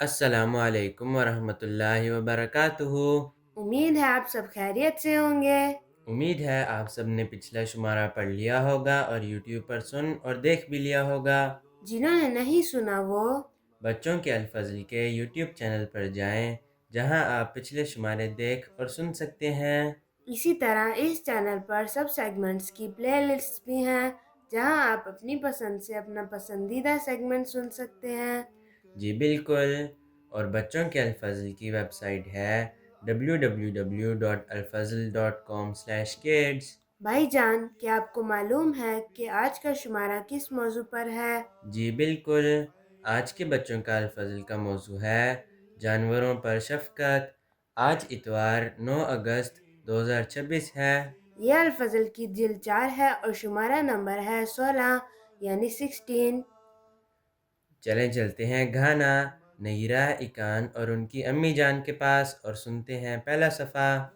السلام علیکم ورحمۃ اللہ وبرکاتہ۔ امید ہے آپ سب خیریت سے ہوں گے۔ امید ہے آپ سب نے پچھلا شمارہ پڑھ لیا ہوگا اور یوٹیوب پر سن اور دیکھ بھی لیا ہوگا۔ جنہوں نے نہیں سنا وہ بچوں کے الفضل کے یوٹیوب چینل پر جائیں جہاں آپ پچھلے شمارے دیکھ اور سن سکتے ہیں۔ اسی طرح اس چینل پر سب سیگمنٹس کی پلے لسٹ بھی ہیں جہاں آپ اپنی پسند سے اپنا پسندیدہ سیگمنٹ سن سکتے ہیں۔ جی بالکل، اور بچوں کے الفضل کی ویب سائٹ ہے www.alfazl.com/kids۔ بھائی جان، کیا آپ کو معلوم ہے کہ آج کا شمارہ کس موضوع پر ہے؟ جی بالکل، آج کے بچوں کا الفضل کا موضوع ہے جانوروں پر شفقت۔ آج اتوار 9 اگست 2026 ہے۔ یہ الفضل کی جلد 4 ہے اور شمارہ نمبر ہے 16 یعنی 16۔ چلیں چلتے ہیں گھانا، نگیرہ اکان اور ان کی امی جان کے پاس اور سنتے ہیں پہلا صفحہ۔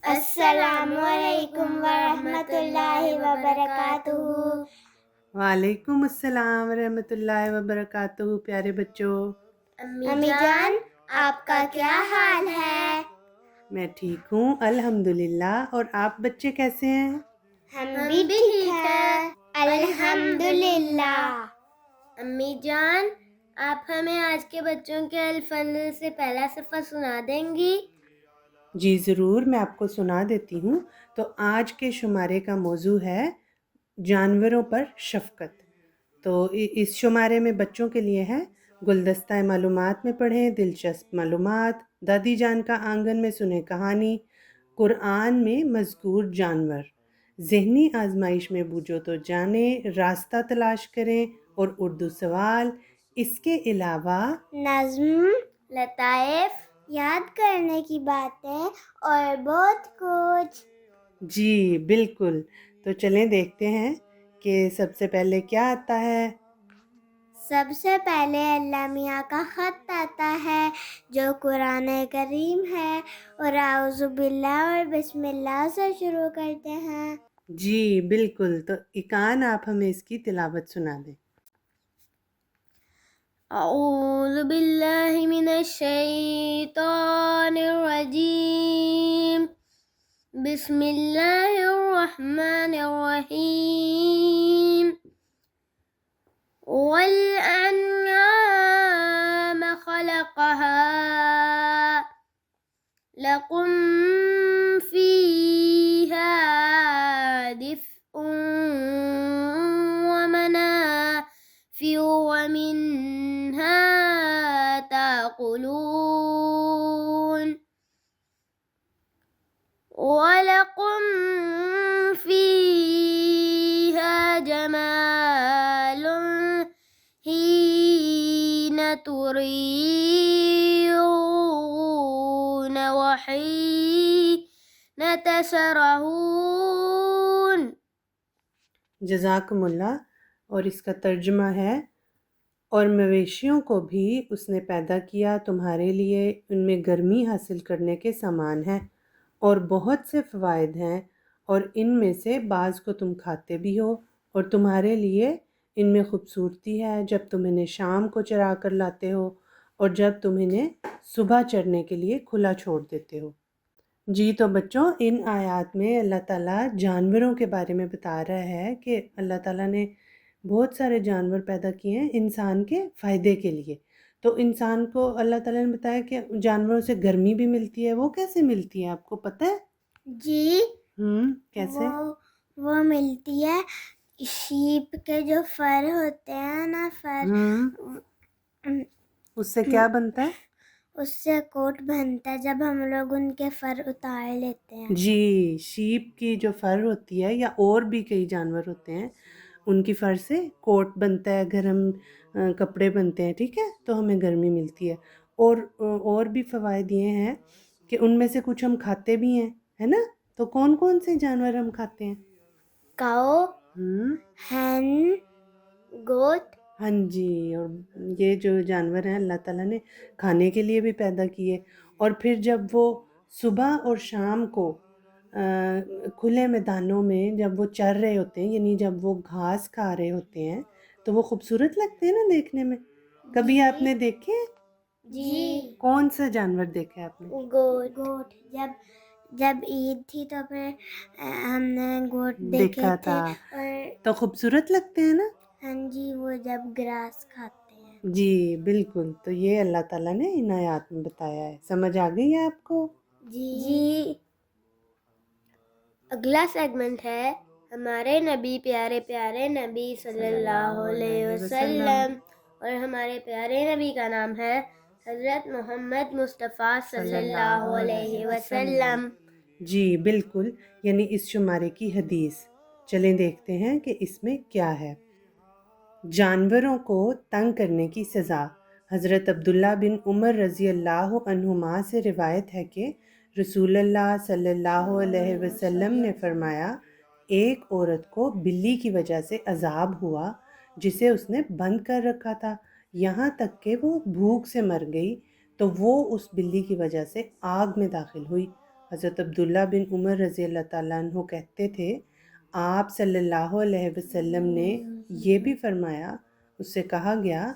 السلام علیکم ورحمۃ اللہ وبرکاتہ۔ وعلیکم السلام ورحمۃ اللہ وبرکاتہ۔ پیارے بچوں، امی جان، آپ کا کیا حال ہے؟ میں ٹھیک ہوں الحمدللہ، اور آپ بچے کیسے ہیں؟ ہم بھی ٹھیک ہیں الحمدللہ۔ امی جان، آپ ہمیں آج کے بچوں کے الفضل سے پہلا صفحہ سنا دیں گی؟ جی ضرور، میں آپ کو سنا دیتی ہوں۔ تو آج کے شمارے کا موضوع ہے جانوروں پر شفقت۔ تو اس شمارے میں بچوں کے لیے ہے گلدستہ معلومات میں پڑھیں دلچسپ معلومات، دادی جان کا آنگن میں سنیں کہانی، قرآن میں مذکور جانور، ذہنی آزمائش میں بوجھو تو جانیں، راستہ تلاش کریں اور اردو سوال۔ اس کے علاوہ نظم، لطائف، یاد کرنے کی باتیں اور بہت کچھ۔ جی بالکل، تو چلیں دیکھتے ہیں کہ سب سے پہلے کیا آتا ہے۔ سب سے پہلے اللہ میاں کا خط آتا ہے جو قرآن کریم ہے، اور اعوذ باللہ اور بسم اللہ سے شروع کرتے ہیں۔ جی بالکل، تو اکان آپ ہمیں اس کی تلاوت سنا دیں۔ اعوذ باللہ من الشیطان الرجیم، بسم اللہ الرحمن الرحیم۔ والأنعام خلقها لكم فيها دفء ومنافع ومنها تأكلون ولكم فيها جمال حين تريحون وحين تسرحون۔ جزاکم اللہ، اور اس کا ترجمہ ہے اور مویشیوں کو بھی اس نے پیدا کیا تمہارے لیے، ان میں گرمی حاصل کرنے کے سامان ہے اور بہت سے فوائد ہیں، اور ان میں سے بعض کو تم کھاتے بھی ہو، اور تمہارے لیے ان میں خوبصورتی ہے جب تم انہیں شام کو چرا کر لاتے ہو اور جب تم انہیں صبح چرنے کے لیے کھلا چھوڑ دیتے ہو۔ جی تو بچوں، ان آیات میں اللہ تعالیٰ جانوروں کے بارے میں بتا رہا ہے کہ اللہ تعالیٰ نے بہت سارے جانور پیدا کیے ہیں انسان کے فائدے کے لیے۔ تو انسان کو اللہ تعالیٰ نے بتایا کہ جانوروں سے گرمی بھی ملتی ہے۔ وہ کیسے ملتی ہے، آپ کو پتہ ہے؟ جی، کیسے؟ وہ ملتی ہے، شیپ کے جو فر ہوتے ہیں نا، فر، اس سے کیا بنتا ہے؟ اس سے کوٹ بنتا ہے جب ہم لوگ ان کے فر اتار لیتے ہیں۔ جی، شیپ کی جو فر ہوتی ہے یا اور بھی کئی جانور ہوتے ہیں، ان کی فر سے کوٹ بنتا ہے، گرم کپڑے بنتے ہیں، ٹھیک ہے، تو ہمیں گرمی ملتی ہے۔ اور بھی فوائد یہ ہیں کہ ان میں سے کچھ ہم کھاتے بھی ہیں، ہے نا؟ تو کون کون سے جانور ہم کھاتے ہیں؟ کاؤ، ہین، گوٹ۔ ہاں جی، اور یہ جو جانور ہیں اللہ تعالیٰ نے کھانے کے لیے بھی پیدا کیے، اور پھر جب وہ صبح اور شام کو کھلے میدانوں میں جب وہ چر رہے ہوتے ہیں، یعنی جب وہ گھاس کھا رہے ہوتے ہیں، تو وہ خوبصورت لگتے ہیں نا دیکھنے میں۔ کبھی آپ نے دیکھے؟ جی کون سا جانور دیکھا ہے آپ نے؟ گوٹ جب عید تھی تو پھر ہم نے گوٹ دیکھے دیکھا تھے تھا، اور تو خوبصورت لگتے ہیں نا؟ ہاں جی وہ جب گراس کھاتے ہیں. جی بالکل، تو یہ اللہ تعالیٰ نے ان آیات میں بتایا ہے. سمجھ آ گئی ہے آپ کو؟ جی اگلا سیگمنٹ ہے ہمارے نبی پیارے نبی صلی اللہ علیہ وسلم، اور ہمارے پیارے نبی کا نام ہے حضرت محمد مصطفیٰ صلی اللہ علیہ وسلم. جی بالکل، یعنی اس شمارے کی حدیث. چلیں دیکھتے ہیں کہ اس میں کیا ہے. جانوروں کو تنگ کرنے کی سزا. حضرت عبداللہ بن عمر رضی اللہ عنہما سے روایت ہے کہ رسول اللہ صلی اللہ علیہ وسلم نے فرمایا، ایک عورت کو بلی کی وجہ سے عذاب ہوا جسے اس نے بند کر رکھا تھا، یہاں تک کہ وہ بھوک سے مر گئی تو وہ اس بلی کی وجہ سے آگ میں داخل ہوئی. حضرت عبداللہ بن عمر رضی اللہ تعالیٰ عنہ کہتے تھے، آپ صلی اللہ علیہ وسلم نے یہ بھی فرمایا، اس سے کہا گیا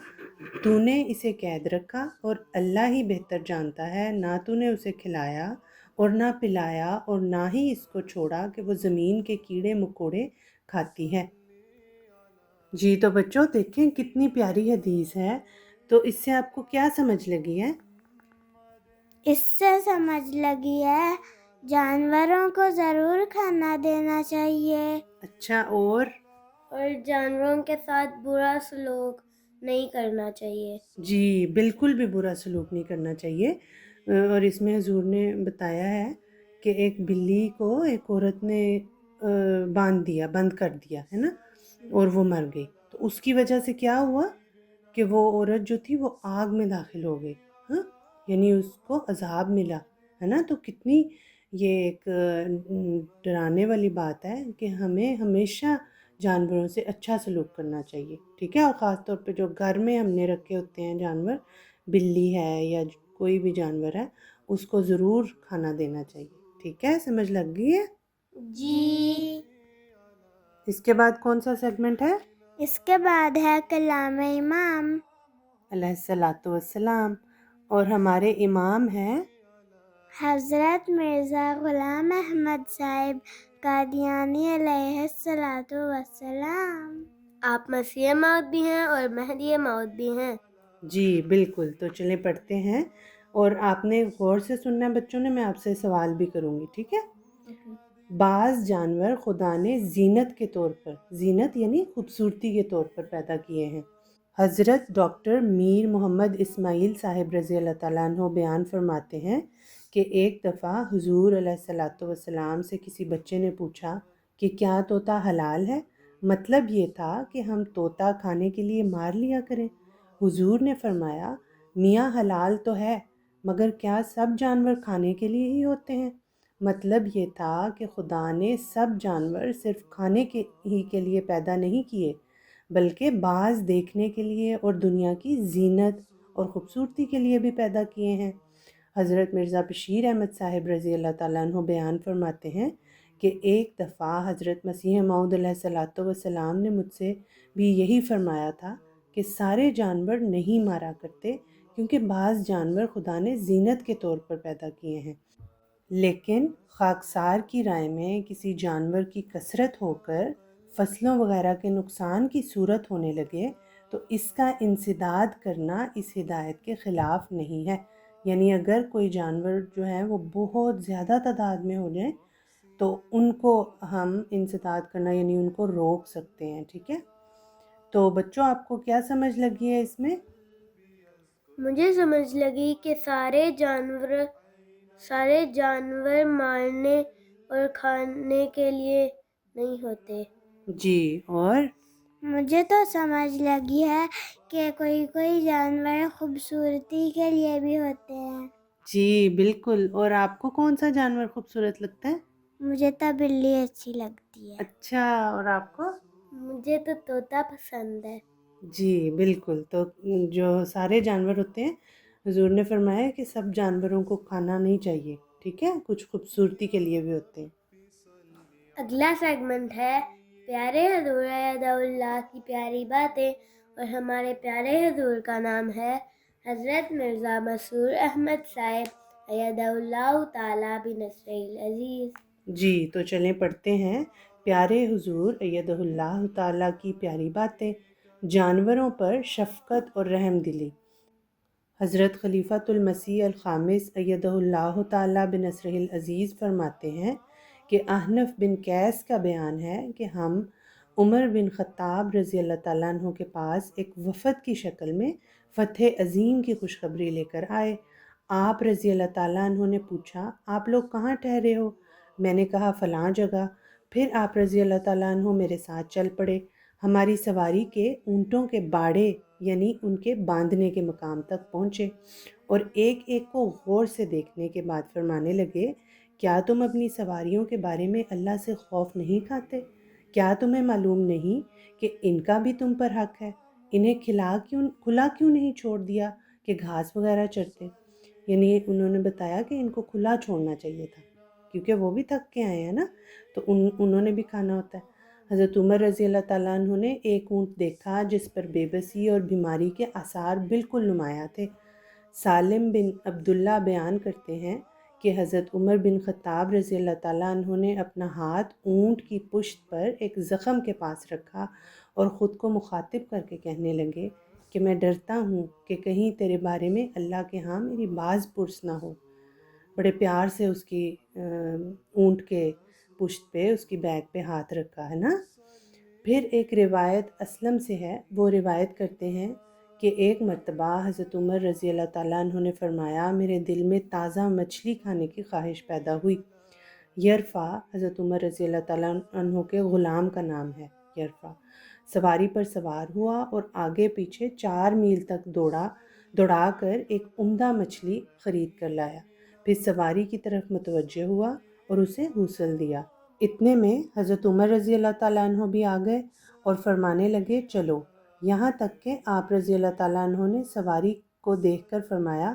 تو نے اسے قید رکھا اور اللہ ہی بہتر جانتا ہے، نہ تو نے اسے کھلایا اور نہ پلایا اور نہ ہی اس کو چھوڑا کہ وہ زمین کے کیڑے مکوڑے کھاتی ہے. جی تو بچوں دیکھیں کتنی پیاری حدیث ہے. تو اس سے آپ کو کیا سمجھ لگی ہے؟ اس سے سمجھ لگی ہے جانوروں کو ضرور کھانا دینا چاہیے. اچھا، اور جانوروں کے ساتھ برا سلوک نہیں کرنا چاہیے. جی بالکل بھی برا سلوک نہیں کرنا چاہیے. اور اس میں حضور نے بتایا ہے کہ ایک بلی کو ایک عورت نے بند کر دیا ہے نا، اور وہ مر گئی. تو اس کی وجہ سے کیا ہوا کہ وہ عورت جو تھی وہ آگ میں داخل ہو گئی. ہاں، یعنی اس کو عذاب ملا ہے نا. تو کتنی یہ ایک ڈرانے والی بات ہے کہ ہمیں ہمیشہ جانوروں سے اچھا سلوک کرنا چاہیے. ٹھیک ہے، اور خاص طور پہ جو گھر میں ہم نے رکھے ہوتے ہیں جانور، بلی ہے یا کوئی بھی جانور ہے، اس کو ضرور کھانا دینا چاہیے. ٹھیک ہے، سمجھ لگ گئی ہے؟ جی اس کے بعد کون سا سیگمنٹ ہے؟ اس کے بعد ہے کلام امام علیہ الصلاۃ والسلام، اور ہمارے امام ہیں حضرت مرزا غلام احمد صاحب قادیانی علیہ الصلاۃ والسلام. آپ مسیح موعود بھی ہیں اور مہدی موعود بھی ہیں. جی بالکل، تو چلیں پڑھتے ہیں. اور آپ نے غور سے سننا ہے بچوں نے، میں آپ سے سوال بھی کروں گی. ٹھیک ہے؟ بعض جانور خدا نے زینت کے طور پر، زینت یعنی خوبصورتی کے طور پر پیدا کیے ہیں. حضرت ڈاکٹر میر محمد اسماعیل صاحب رضی اللہ تعالیٰ عنہ بیان فرماتے ہیں کہ ایک دفعہ حضور علیہ الصلاۃ والسلام سے کسی بچے نے پوچھا کہ کیا طوطا حلال ہے؟ مطلب یہ تھا کہ ہم طوطا کھانے کے لیے مار لیا کریں. حضور نے فرمایا، میاں حلال تو ہے، مگر کیا سب جانور کھانے کے لیے ہی ہوتے ہیں؟ مطلب یہ تھا کہ خدا نے سب جانور صرف کھانے کے لیے پیدا نہیں کیے، بلکہ بعض دیکھنے کے لیے اور دنیا کی زینت اور خوبصورتی کے لیے بھی پیدا کیے ہیں. حضرت مرزا بشیر احمد صاحب رضی اللہ تعالیٰ عنہ بیان فرماتے ہیں کہ ایک دفعہ حضرت مسیح موعود علیہ الصلاۃ والسلام نے مجھ سے بھی یہی فرمایا تھا کہ سارے جانور نہیں مارا کرتے، کیونکہ بعض جانور خدا نے زینت کے طور پر پیدا کیے ہیں. لیکن خاکسار کی رائے میں کسی جانور کی کثرت ہو کر فصلوں وغیرہ کے نقصان کی صورت ہونے لگے تو اس کا انسداد کرنا اس ہدایت کے خلاف نہیں ہے. یعنی اگر کوئی جانور جو ہے وہ بہت زیادہ تعداد میں ہو جائیں تو ان کو ہم انسداد کرنا یعنی ان کو روک سکتے ہیں. ٹھیک ہے، تو بچوں آپ کو کیا سمجھ لگی ہے اس میں؟ مجھے سمجھ لگی کہ سارے جانور مارنے اور کھانے کے لیے نہیں ہوتے. جی، اور مجھے تو سمجھ لگی ہے کہ کوئی جانور خوبصورتی کے لیے بھی ہوتے ہیں. جی بالکل. اور آپ کو کون سا جانور خوبصورت لگتا ہے؟ مجھے تو بلی اچھی لگتی ہے. اچھا، اور آپ کو؟ مجھے تو طوطا پسند ہے. جی بالکل. تو جو سارے جانور ہوتے ہیں حضور نے فرمایا کہ سب جانوروں کو کھانا نہیں چاہیے. ٹھیک ہے، کچھ خوبصورتی کے لیے بھی ہوتے ہیں. اگلا سیگمنٹ ہے پیارے حضور اللہ کی پیاری باتیں، اور ہمارے پیارے حضور کا نام ہے حضرت مرزا مسرور احمد صاحب ایدہ اللہ تعالیٰ بنصرہ العزیز۔ جی تو چلیں پڑھتے ہیں پیارے حضور ایدہ اللہ تعالیٰ کی پیاری باتیں۔ جانوروں پر شفقت اور رحم دلی۔ حضرت خلیفۃ المسیح الخامس ایدہ اللہ تعالیٰ بنصرہ العزیز فرماتے ہیں کہ احنف بن قیس کا بیان ہے کہ ہم عمر بن خطاب رضی اللہ تعالیٰ عنہ کے پاس ایک وفد کی شکل میں فتح عظیم کی خوشخبری لے کر آئے۔ آپ رضی اللہ تعالیٰ عنہ نے پوچھا آپ لوگ کہاں ٹھہرے ہو؟ میں نے کہا فلاں جگہ۔ پھر آپ رضی اللہ تعالیٰ عنہ میرے ساتھ چل پڑے۔ ہماری سواری کے اونٹوں کے باڑے یعنی ان کے باندھنے کے مقام تک پہنچے اور ایک ایک کو غور سے دیکھنے کے بعد فرمانے لگے کیا تم اپنی سواریوں کے بارے میں اللہ سے خوف نہیں کھاتے؟ کیا تمہیں معلوم نہیں کہ ان کا بھی تم پر حق ہے؟ انہیں کھلا کیوں نہیں چھوڑ دیا کہ گھاس وغیرہ چرتے؟ یعنی انہوں نے بتایا کہ ان کو کھلا چھوڑنا چاہیے تھا کیونکہ وہ بھی تھک کے آئے ہیں نا، تو انہوں نے بھی کھانا ہوتا ہے۔ حضرت عمر رضی اللہ تعالیٰ عنہ نے ایک اونٹ دیکھا جس پر بے بسی اور بیماری کے آثار بالکل نمایاں تھے۔ سالم بن عبداللہ بیان کرتے ہیں کہ حضرت عمر بن خطاب رضی اللہ تعالیٰ عنہ نے اپنا ہاتھ اونٹ کی پشت پر ایک زخم کے پاس رکھا اور خود کو مخاطب کر کے کہنے لگے کہ میں ڈرتا ہوں کہ کہیں تیرے بارے میں اللہ کے ہاں میری باز پرس نہ ہو۔ بڑے پیار سے اس کی اونٹ کے پشت پہ اس کی بیک پہ ہاتھ رکھا ہے نا۔ پھر ایک روایت اسلم سے ہے، وہ روایت کرتے ہیں کہ ایک مرتبہ حضرت عمر رضی اللہ تعالیٰ عنہ نے فرمایا میرے دل میں تازہ مچھلی کھانے کی خواہش پیدا ہوئی۔ یرفع حضرت عمر رضی اللہ تعالیٰ عنہ کے غلام کا نام ہے یرفع، سواری پر سوار ہوا اور آگے پیچھے 4 میل تک دوڑا کر ایک عمدہ مچھلی خرید کر لایا، پھر سواری کی طرف متوجہ ہوا اور اسے غسل دیا۔ اتنے میں حضرت عمر رضی اللہ تعالیٰ عنہ بھی آ گئے اور فرمانے لگے چلو، یہاں تک کہ آپ رضی اللہ تعالیٰ عنہ نے سواری کو دیکھ کر فرمایا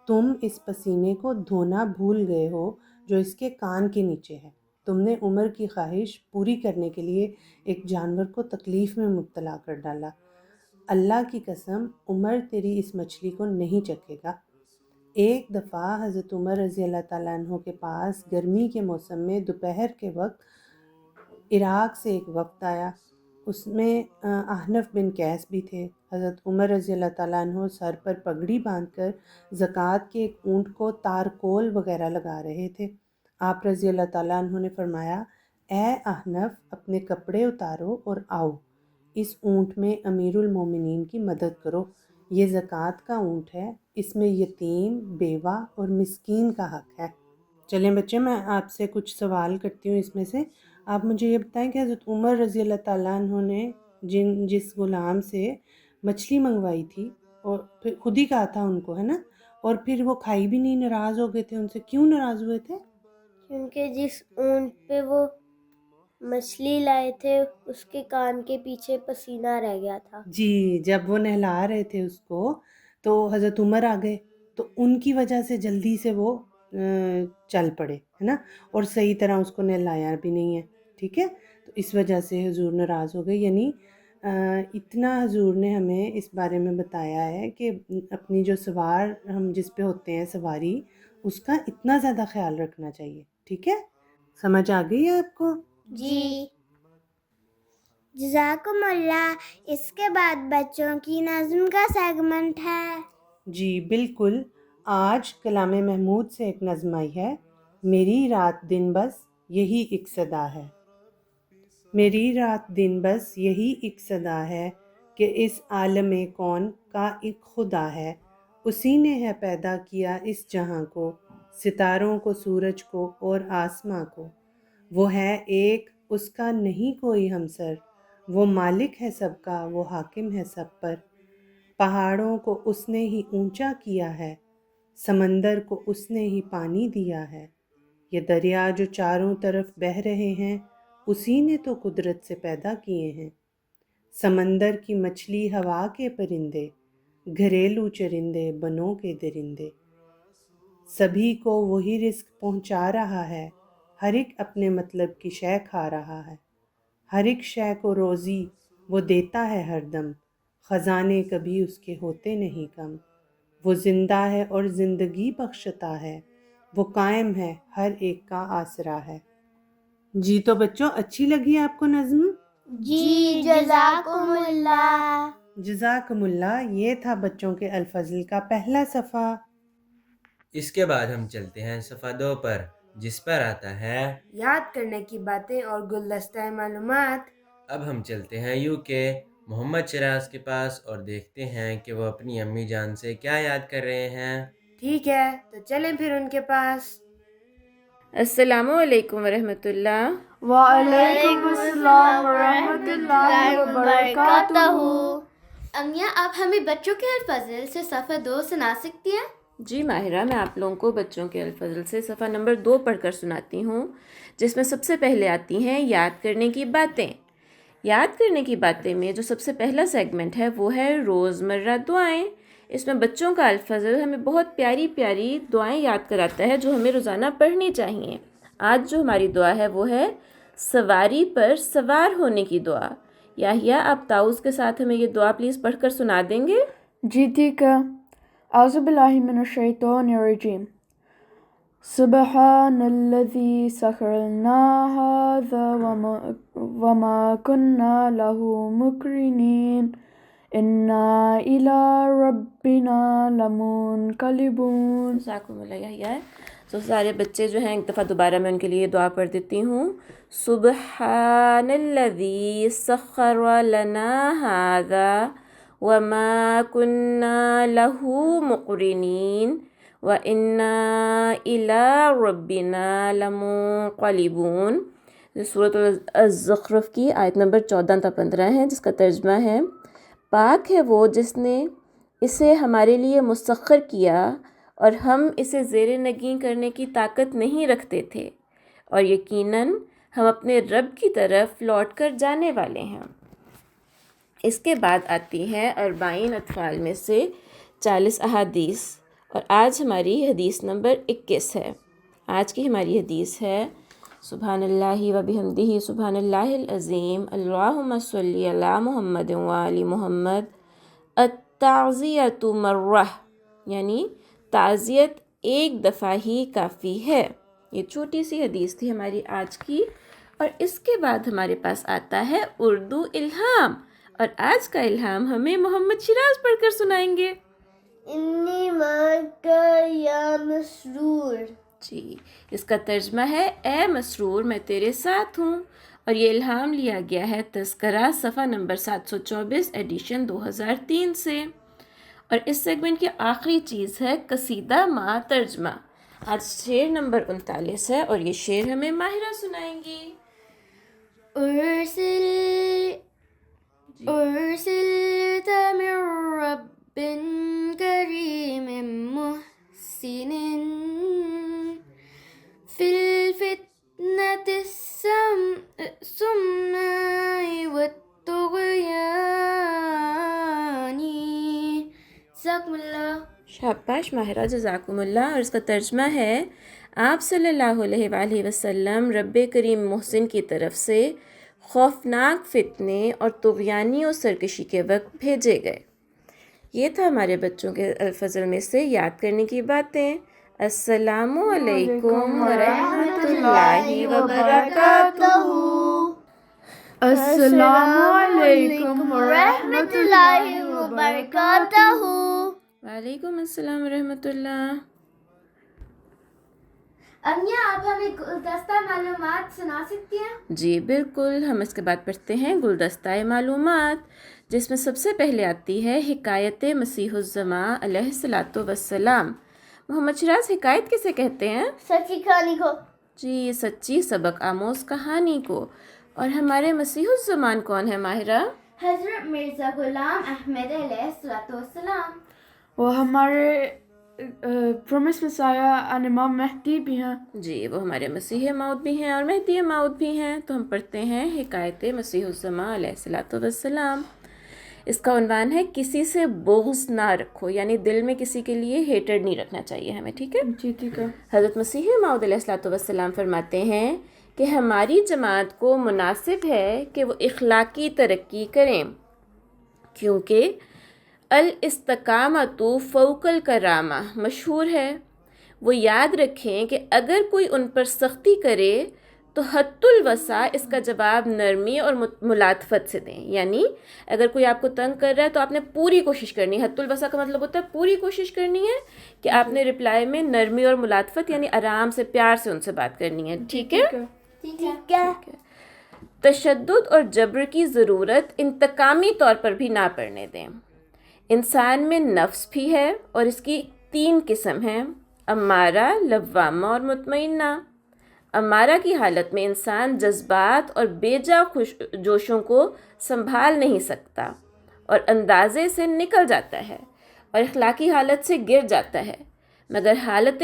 تم اس پسینے کو دھونا بھول گئے ہو جو اس کے کان کے نیچے ہے۔ تم نے عمر کی خواہش پوری کرنے کے لیے ایک جانور کو تکلیف میں مبتلا کر ڈالا۔ اللہ کی قسم عمر تیری اس مچھلی کو نہیں چکھے گا۔ ایک دفعہ حضرت عمر رضی اللہ تعالیٰ عنہ کے پاس گرمی کے موسم میں دوپہر کے وقت عراق سے ایک وفد آیا، اس میں احنف بن قیس بھی تھے۔ حضرت عمر رضی اللہ تعالیٰ عنہ سر پر پگڑی باندھ کر زکوٰۃ کے ایک اونٹ کو تارکول وغیرہ لگا رہے تھے۔ آپ رضی اللہ تعالیٰ عنہ نے فرمایا اے احنف اپنے کپڑے اتارو اور آؤ، اس اونٹ میں امیر المومنین کی مدد کرو، یہ زکوٰۃ کا اونٹ ہے، اس میں یتیم، بیوہ اور مسکین کا حق ہے۔ چلیں بچے میں آپ سے کچھ سوال کرتی ہوں، اس میں سے آپ مجھے یہ بتائیں کہ حضرت عمر رضی اللہ تعالیٰ عنہ نے جس غلام سے مچھلی منگوائی تھی اور پھر خود ہی کہا تھا ان کو، ہے نا، اور پھر وہ کھائی بھی نہیں، ناراض ہو گئے تھے ان سے، کیوں ناراض ہوئے تھے؟ کیونکہ جس اونٹ پہ وہ مچھلی لائے تھے اس کے کان کے پیچھے پسینہ رہ گیا تھا۔ جی، جب وہ نہلا رہے تھے اس کو تو حضرت عمر آ گئے تو ان کی وجہ سے جلدی سے وہ چل پڑے، ہے نا، اور صحیح طرح اس کو نہلایا بھی نہیں ہے، ٹھیک ہے، تو اس وجہ سے حضور ناراض ہو گئے۔ یعنی اتنا حضور نے ہمیں اس بارے میں بتایا ہے کہ اپنی جو سوار ہم جس پہ ہوتے ہیں سواری، اس کا اتنا زیادہ خیال رکھنا چاہیے، ٹھیک ہے؟ سمجھ آ گئی ہے آپ کو؟ جی جزاکم اللہ۔ اس کے بعد بچوں کی نظم کا سیگمنٹ ہے۔ جی بالکل، آج کلام محمود سے ایک نظم آئی ہے، میری رات دن بس یہی ایک صدا ہے۔ میری رات دن بس یہی ایک صدا ہے کہ اس عالم کون کا ایک خدا ہے، اسی نے ہے پیدا کیا اس جہاں کو، ستاروں کو، سورج کو اور آسماں کو۔ وہ ہے ایک، اس کا نہیں کوئی ہمسر، وہ مالک ہے سب کا، وہ حاکم ہے سب پر۔ پہاڑوں کو اس نے ہی اونچا کیا ہے، سمندر کو اس نے ہی پانی دیا ہے۔ یہ دریا جو چاروں طرف بہہ رہے ہیں، اسی نے تو قدرت سے پیدا کیے ہیں۔ سمندر کی مچھلی، ہوا کے پرندے، گھریلو چرندے، بنوں کے درندے، سبھی کو وہی رزق پہنچا رہا ہے، ہر ایک اپنے مطلب کی شے کھا رہا ہے۔ ہر ایک شے کو روزی وہ دیتا ہے ہر دم، خزانے کبھی اس کے ہوتے نہیں کم، وہ زندہ ہے اور زندگی بخشتا ہے، وہ قائم ہے ہر ایک کا آسرا ہے۔ جی تو بچوں، اچھی لگی آپ کو نظم؟ جی جزاکم اللہ۔ جزاکم اللہ۔ یہ تھا بچوں کے الفضل کا پہلا صفحہ۔ اس کے بعد ہم چلتے ہیں صفحہ 2 پر، جس پر آتا ہے یاد کرنے کی باتیں اور گلدستہ معلومات۔ اب ہم چلتے ہیں یو کے محمد شراز کے پاس اور دیکھتے ہیں کہ وہ اپنی امی جان سے کیا یاد کر رہے ہیں۔ ٹھیک ہے، تو چلیں پھر ان کے پاس۔ السلام علیکم ورحمۃ اللہ۔ وعلیکم السلام ورحمۃ اللہ وبرکاتہ۔ امیہ، آپ ہمیں بچوں کے الفضل سے صفحہ 2 سنا سکتی ہیں؟ جی ماہرہ، میں آپ لوگوں کو بچوں کے الفضل سے صفحہ نمبر 2 پڑھ کر سناتی ہوں، جس میں سب سے پہلے آتی ہیں یاد کرنے کی باتیں۔ یاد کرنے کی باتیں میں جو سب سے پہلا سیگمنٹ ہے وہ ہے روزمرہ دعائیں۔ اس میں بچوں کا الفضل ہمیں بہت پیاری پیاری دعائیں یاد کراتا ہے جو ہمیں روزانہ پڑھنی چاہیے۔ آج جو ہماری دعا ہے وہ ہے سواری پر سوار ہونے کی دعا۔ یاحییٰ، آپ تاؤز کے ساتھ ہمیں یہ دعا پلیز پڑھ کر سنا دیں گے؟ جی ٹھیک ہے۔ اعوذ باللہ من الشیطان الرجیم۔ سبحان الذی سخر لنا ھذا وما کنا لہ مقرنین انا الی ربنا لمنقلبون۔ جزاکم اللہ یاحییٰ۔ تو سارے بچے جو ہیں ایک دفعہ دوبارہ میں ان کے لیے دعا پڑھ دیتی ہوں۔ سبحان الذی سخر لنا ھذا وما كنا له مقرنين وإنا إلى ربنا لمنقلبون۔ سورۃ الزخرف کی آیت نمبر 14 تا 15 ہے، جس کا ترجمہ ہے پاک ہے وہ جس نے اسے ہمارے لیے مسخر کیا اور ہم اسے زیر نگیں کرنے کی طاقت نہیں رکھتے تھے، اور یقیناً ہم اپنے رب کی طرف لوٹ کر جانے والے ہیں۔ اس کے بعد آتی ہے 40 اطفال میں سے 40 احادیث، اور آج ہماری حدیث نمبر 21 ہے۔ آج کی ہماری حدیث ہے سبحان اللہ و بحمدہ سبحان اللہ العظیم اللہم صلی علی محمد و آل محمد التعزیۃ مرہ، یعنی تعزیت ایک دفعہ ہی کافی ہے۔ یہ چھوٹی سی حدیث تھی ہماری آج کی، اور اس کے بعد ہمارے پاس آتا ہے اردو الہام، اور آج کا الہام ہمیں محمد شراز پڑھ کر سنائیں گے۔ انی معک یا مسرور۔ جی، اس کا ترجمہ ہے اے مسرور میں تیرے ساتھ ہوں، اور یہ الہام لیا گیا ہے تذکرہ صفحہ نمبر 724 ایڈیشن 2003 سے۔ اور اس سیگمنٹ کی آخری چیز ہے قصیدہ ما ترجمہ۔ آج شعر نمبر 39 ہے، اور یہ شعر ہمیں ماہرہ سنائیں گی۔ ارسلت من رب کریم محسن فی الفتنة السماء والطغیان۔ جزاکم اللہ۔ شاباش ماہرہ، جزاکم اللہ۔ اور اس کا ترجمہ ہے آپ صلی اللہ علیہ وآلہ وسلم رب کریم محسن کی طرف سے خوفناک فتنے اور طغیانی و سرکشی کے وقت بھیجے گئے۔ یہ تھا ہمارے بچوں کے الفضل میں سے یاد کرنے کی باتیں۔ السلام علیکم ورحمۃ اللہ وبرکاتہ۔ السلام علیکم ورحمۃ اللہ وبرکاتہ۔ وعلیکم السلام ورحمۃ اللہ۔ امیہ، آپ ہمیں گلدستہ معلومات سنا سکتی ہیں؟ جی بالکل، ہم اس کے بعد پڑھتے ہیں گلدستہ معلومات، جس میں سب سے پہلے آتی ہے حکایت مسیح الزماں علیہ الصلاۃ والسلام۔ محمد شراز، حکایت کسے کہتے ہیں؟ سچی کہانی کو۔ جی، سچی سبق آموز کہانی کو۔ اور ہمارے مسیح الزمان کون ہے ماہرہ؟ حضرت مرزا غلام احمد علیہ السلام۔ وہ ہمارے پرومس مسایہ امام مہدی بھی ہیں۔ جی، وہ ہمارے مسیح موعود بھی ہیں اور مہدی موعود بھی ہیں۔ تو ہم پڑھتے ہیں حکایت مسیح الزماں علیہ الصلاۃ والسلام۔ اس کا عنوان ہے کسی سے بغض نہ رکھو، یعنی دل میں کسی کے لیے ہیٹرڈ نہیں رکھنا چاہیے ہمیں، ٹھیک ہے؟ جی ٹھیک ہے۔ حضرت مسیح موعود علیہ الصلاۃ والسلام فرماتے ہیں کہ ہماری جماعت کو مناسب ہے کہ وہ اخلاقی ترقی کریں کیونکہ الاستقامۃ فوق الکرامہ مشہور ہے۔ وہ یاد رکھیں کہ اگر کوئی ان پر سختی کرے تو حد الوسع اس کا جواب نرمی اور ملاطفت سے دیں، یعنی اگر کوئی آپ کو تنگ کر رہا ہے تو آپ نے پوری کوشش کرنی ہے۔ حد الوسع کا مطلب ہوتا ہے پوری کوشش کرنی ہے کہ آپ نے رپلائی میں نرمی اور ملاطفت یعنی آرام سے پیار سے ان سے بات کرنی ہے، ٹھیک ہے؟ ٹھیک ہے۔ تشدد اور جبر کی ضرورت انتقامی طور پر بھی نہ پڑنے دیں۔ انسان میں نفس بھی ہے اور اس کی 3 قسم ہیں، امارہ، لوامہ اور مطمئنہ۔ امارہ کی حالت میں انسان جذبات اور بے جا جوشوں کو سنبھال نہیں سکتا اور اندازے سے نکل جاتا ہے اور اخلاقی حالت سے گر جاتا ہے، مگر حالت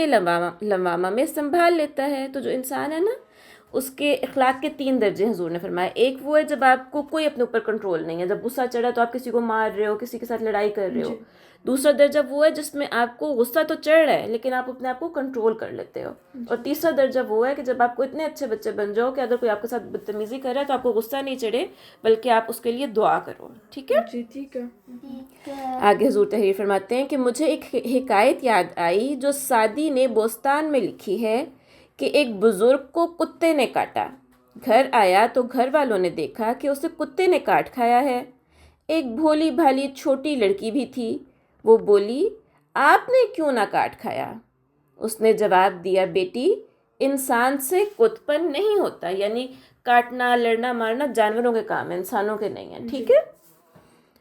لوامہ میں سنبھال لیتا ہے۔ تو جو انسان ہے نا، اس کے اخلاق کے 3 درجے حضور نے فرمایا۔ ایک وہ ہے جب آپ کو کوئی اپنے اوپر کنٹرول نہیں ہے، جب غصہ چڑھا تو آپ کسی کو مار رہے ہو، کسی کے ساتھ لڑائی کر رہے ہو۔ دوسرا درجہ وہ ہے جس میں آپ کو غصہ تو چڑھ رہا ہے لیکن آپ اپنے آپ کو کنٹرول کر لیتے ہو۔ اور تیسرا درجہ وہ ہے کہ جب آپ کو اتنے اچھے بچے بن جاؤ کہ اگر کوئی آپ کے ساتھ بدتمیزی کر رہا ہے تو آپ کو غصہ نہیں چڑھے بلکہ آپ اس کے لیے دعا کرو، ٹھیک ہے؟ جی ٹھیک ہے۔ آگے حضور تحریر فرماتے ہیں کہ مجھے ایک حکایت یاد آئی جو سعدی نے بوستان میں لکھی ہے کہ ایک بزرگ کو کتے نے کاٹا۔ گھر آیا تو گھر والوں نے دیکھا کہ اسے کتے نے کاٹ کھایا ہے۔ ایک بھولی بھالی چھوٹی لڑکی بھی تھی، وہ بولی، آپ نے کیوں نہ کاٹ کھایا؟ اس نے جواب دیا، بیٹی، انسان سے کتپن نہیں ہوتا، یعنی کاٹنا، لڑنا، مارنا جانوروں کے کام ہیں، انسانوں کے نہیں ہیں، ٹھیک ہے؟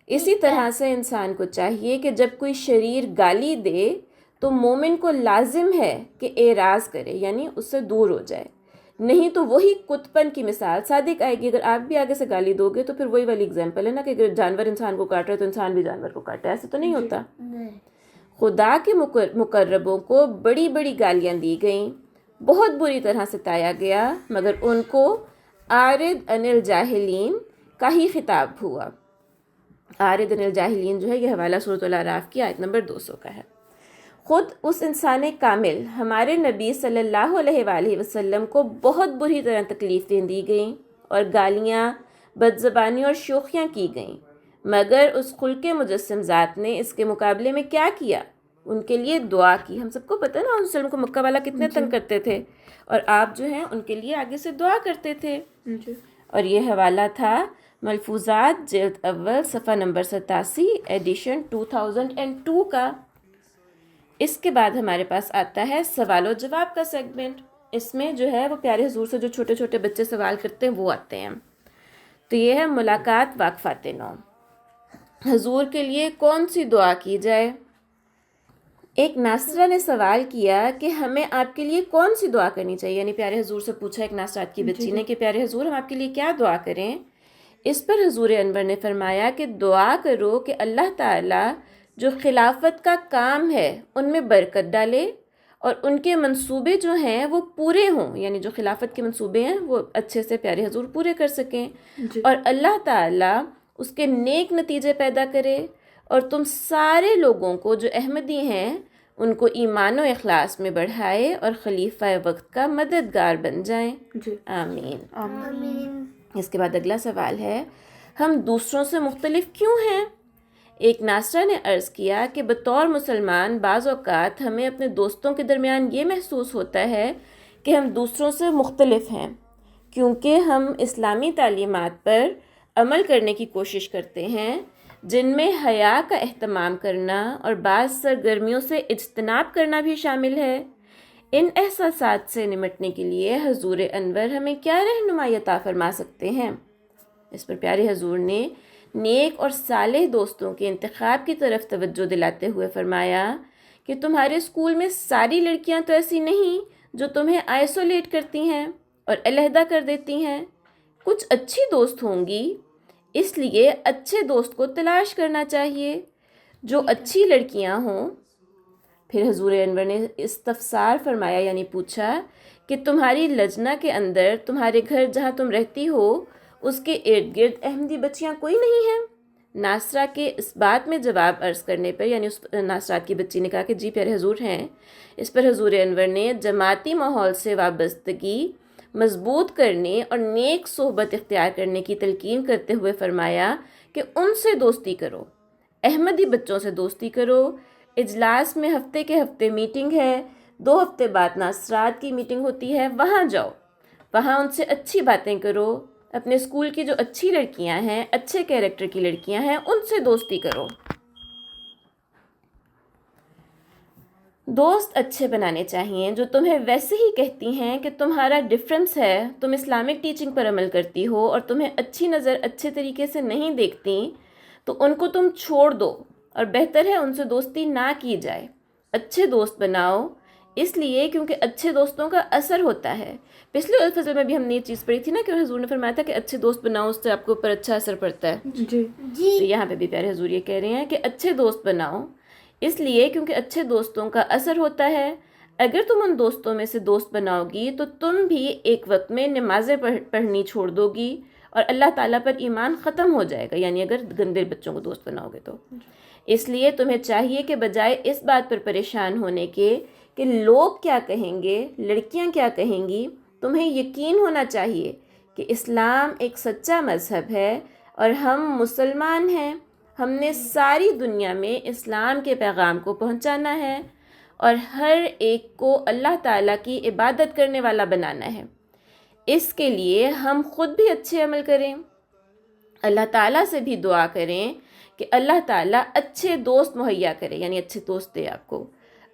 اسی طرح سے انسان کو چاہیے کہ جب کوئی شریر گالی دے تو مومن کو لازم ہے کہ اعراض کرے، یعنی اس سے دور ہو جائے، نہیں تو وہی کتپن کی مثال صادق آئے گی۔ اگر آپ بھی آگے سے گالی دو گے تو پھر وہی والی اگزامپل ہے نا کہ اگر جانور انسان کو کاٹ رہے تو انسان بھی جانور کو کاٹے، ایسے تو نہیں ہوتا۔ خدا کے مقربوں کو بڑی بڑی گالیاں دی گئیں، بہت بری طرح ستایا گیا، مگر ان کو عارض عن الجاہلین کا ہی خطاب ہوا۔ عارض عن الجاہلین جو ہے یہ حوالہ سورۃ الاعراف کی آیت نمبر 200 کا ہے۔ خود اس انسان کامل ہمارے نبی صلی اللہ علیہ وآلہ وسلم کو بہت بری طرح تکلیفیں دی گئیں اور گالیاں، بدزبانی اور شوخیاں کی گئیں، مگر اس خلق مجسم ذات نے اس کے مقابلے میں کیا کیا؟ ان کے لیے دعا کی۔ ہم سب کو پتہ ہے نا وسلم کو مکہ والا کتنے تنگ کرتے تھے اور آپ جو ہیں ان کے لیے آگے سے دعا کرتے تھے۔ اور یہ حوالہ تھا ملفوظات جلد اول صفحہ نمبر 87 ایڈیشن 2002 کا۔ اس کے بعد ہمارے پاس آتا ہے سوال و جواب کا سیگمنٹ۔ اس میں جو ہے وہ پیارے حضور سے جو چھوٹے چھوٹے بچے سوال کرتے ہیں وہ آتے ہیں۔ تو یہ ہے ملاقات واقفات نو۔ حضور کے لیے کون سی دعا کی جائے؟ ایک ناصرہ نے سوال کیا کہ ہمیں آپ کے لیے کون سی دعا کرنی چاہیے، یعنی پیارے حضور سے پوچھا ایک ناصرات کی بچی نے کہ پیارے حضور ہم آپ کے لیے کیا دعا کریں؟ اس پر حضور انور نے فرمایا کہ دعا کرو کہ اللہ تعالیٰ جو خلافت کا کام ہے ان میں برکت ڈالے اور ان کے منصوبے جو ہیں وہ پورے ہوں، یعنی جو خلافت کے منصوبے ہیں وہ اچھے سے پیارے حضور پورے کر سکیں، اور اللہ تعالیٰ اس کے نیک نتیجے پیدا کرے اور تم سارے لوگوں کو جو احمدی ہیں ان کو ایمان و اخلاص میں بڑھائے اور خلیفہ وقت کا مددگار بن جائیں، آمین۔ آمین۔ اس کے بعد اگلا سوال ہے، ہم دوسروں سے مختلف کیوں ہیں؟ ایک ناصرہ نے عرض کیا کہ بطور مسلمان بعض اوقات ہمیں اپنے دوستوں کے درمیان یہ محسوس ہوتا ہے کہ ہم دوسروں سے مختلف ہیں، کیونکہ ہم اسلامی تعلیمات پر عمل کرنے کی کوشش کرتے ہیں جن میں حیا کا اہتمام کرنا اور بعض سرگرمیوں سے اجتناب کرنا بھی شامل ہے۔ ان احساسات سے نمٹنے کے لیے حضور انور ہمیں کیا رہنمائی عطا فرما سکتے ہیں؟ اس پر پیارے حضور نے نیک اور صالح دوستوں کے انتخاب کی طرف توجہ دلاتے ہوئے فرمایا کہ تمہارے اسکول میں ساری لڑکیاں تو ایسی نہیں جو تمہیں آئسولیٹ کرتی ہیں اور علیحدہ کر دیتی ہیں، کچھ اچھی دوست ہوں گی، اس لیے اچھے دوست کو تلاش کرنا چاہیے جو اچھی لڑکیاں ہوں۔ پھر حضور انور نے استفسار فرمایا، یعنی پوچھا کہ تمہاری لجنہ کے اندر تمہارے گھر جہاں تم رہتی ہو اس کے ارد گرد احمدی بچیاں کوئی نہیں ہیں؟ ناصرہ کے اس بات میں جواب عرض کرنے پر، یعنی اس ناصرات کی بچی نے کہا کہ جی پیارے حضور ہیں، اس پر حضور انور نے جماعتی ماحول سے وابستگی مضبوط کرنے اور نیک صحبت اختیار کرنے کی تلقین کرتے ہوئے فرمایا کہ ان سے دوستی کرو، احمدی بچوں سے دوستی کرو، اجلاس میں ہفتے کے ہفتے میٹنگ ہے، 2 ہفتے بعد ناصرات کی میٹنگ ہوتی ہے، وہاں جاؤ، وہاں ان سے اچھی باتیں کرو، اپنے اسکول کی جو اچھی لڑکیاں ہیں، اچھے کیریکٹر کی لڑکیاں ہیں، ان سے دوستی کرو۔ دوست اچھے بنانے چاہیے جو تمہیں ویسے ہی کہتی ہیں کہ تمہارا ڈفرینس ہے، تم اسلامک ٹیچنگ پر عمل کرتی ہو اور تمہیں اچھی نظر اچھے طریقے سے نہیں دیکھتی، تو ان کو تم چھوڑ دو اور بہتر ہے ان سے دوستی نہ کی جائے۔ اچھے دوست بناؤ، اس لیے کیونکہ اچھے دوستوں کا اثر ہوتا ہے۔ پچھلے الفضل میں بھی ہم نے یہ چیز پڑھی تھی نا کہ حضور نے فرمایا تھا کہ اچھے دوست بناؤ، اس سے آپ کے اوپر اچھا اثر پڑتا ہے۔ جی تو یہاں پہ بھی پیارے حضور یہ کہہ رہے ہیں کہ اچھے دوست بناؤ، اس لیے کیونکہ اچھے دوستوں کا اثر ہوتا ہے۔ اگر تم ان دوستوں میں سے دوست بناؤ گی تو تم بھی ایک وقت میں نمازیں پڑھنی چھوڑ دو گی اور اللہ تعالیٰ پر ایمان ختم ہو جائے گا، یعنی اگر گندے بچوں کو دوست بناؤ گے تو۔ اس لیے تمہیں چاہیے کہ بجائے اس بات پر پریشان ہونے کے کہ لوگ کیا کہیں گے، لڑکیاں کیا کہیں گی، تمہیں یقین ہونا چاہیے کہ اسلام ایک سچا مذہب ہے اور ہم مسلمان ہیں، ہم نے ساری دنیا میں اسلام کے پیغام کو پہنچانا ہے اور ہر ایک کو اللہ تعالیٰ کی عبادت کرنے والا بنانا ہے۔ اس کے لیے ہم خود بھی اچھے عمل کریں، اللہ تعالیٰ سے بھی دعا کریں کہ اللہ تعالیٰ اچھے دوست مہیا کرے، یعنی اچھے دوست دے آپ کو۔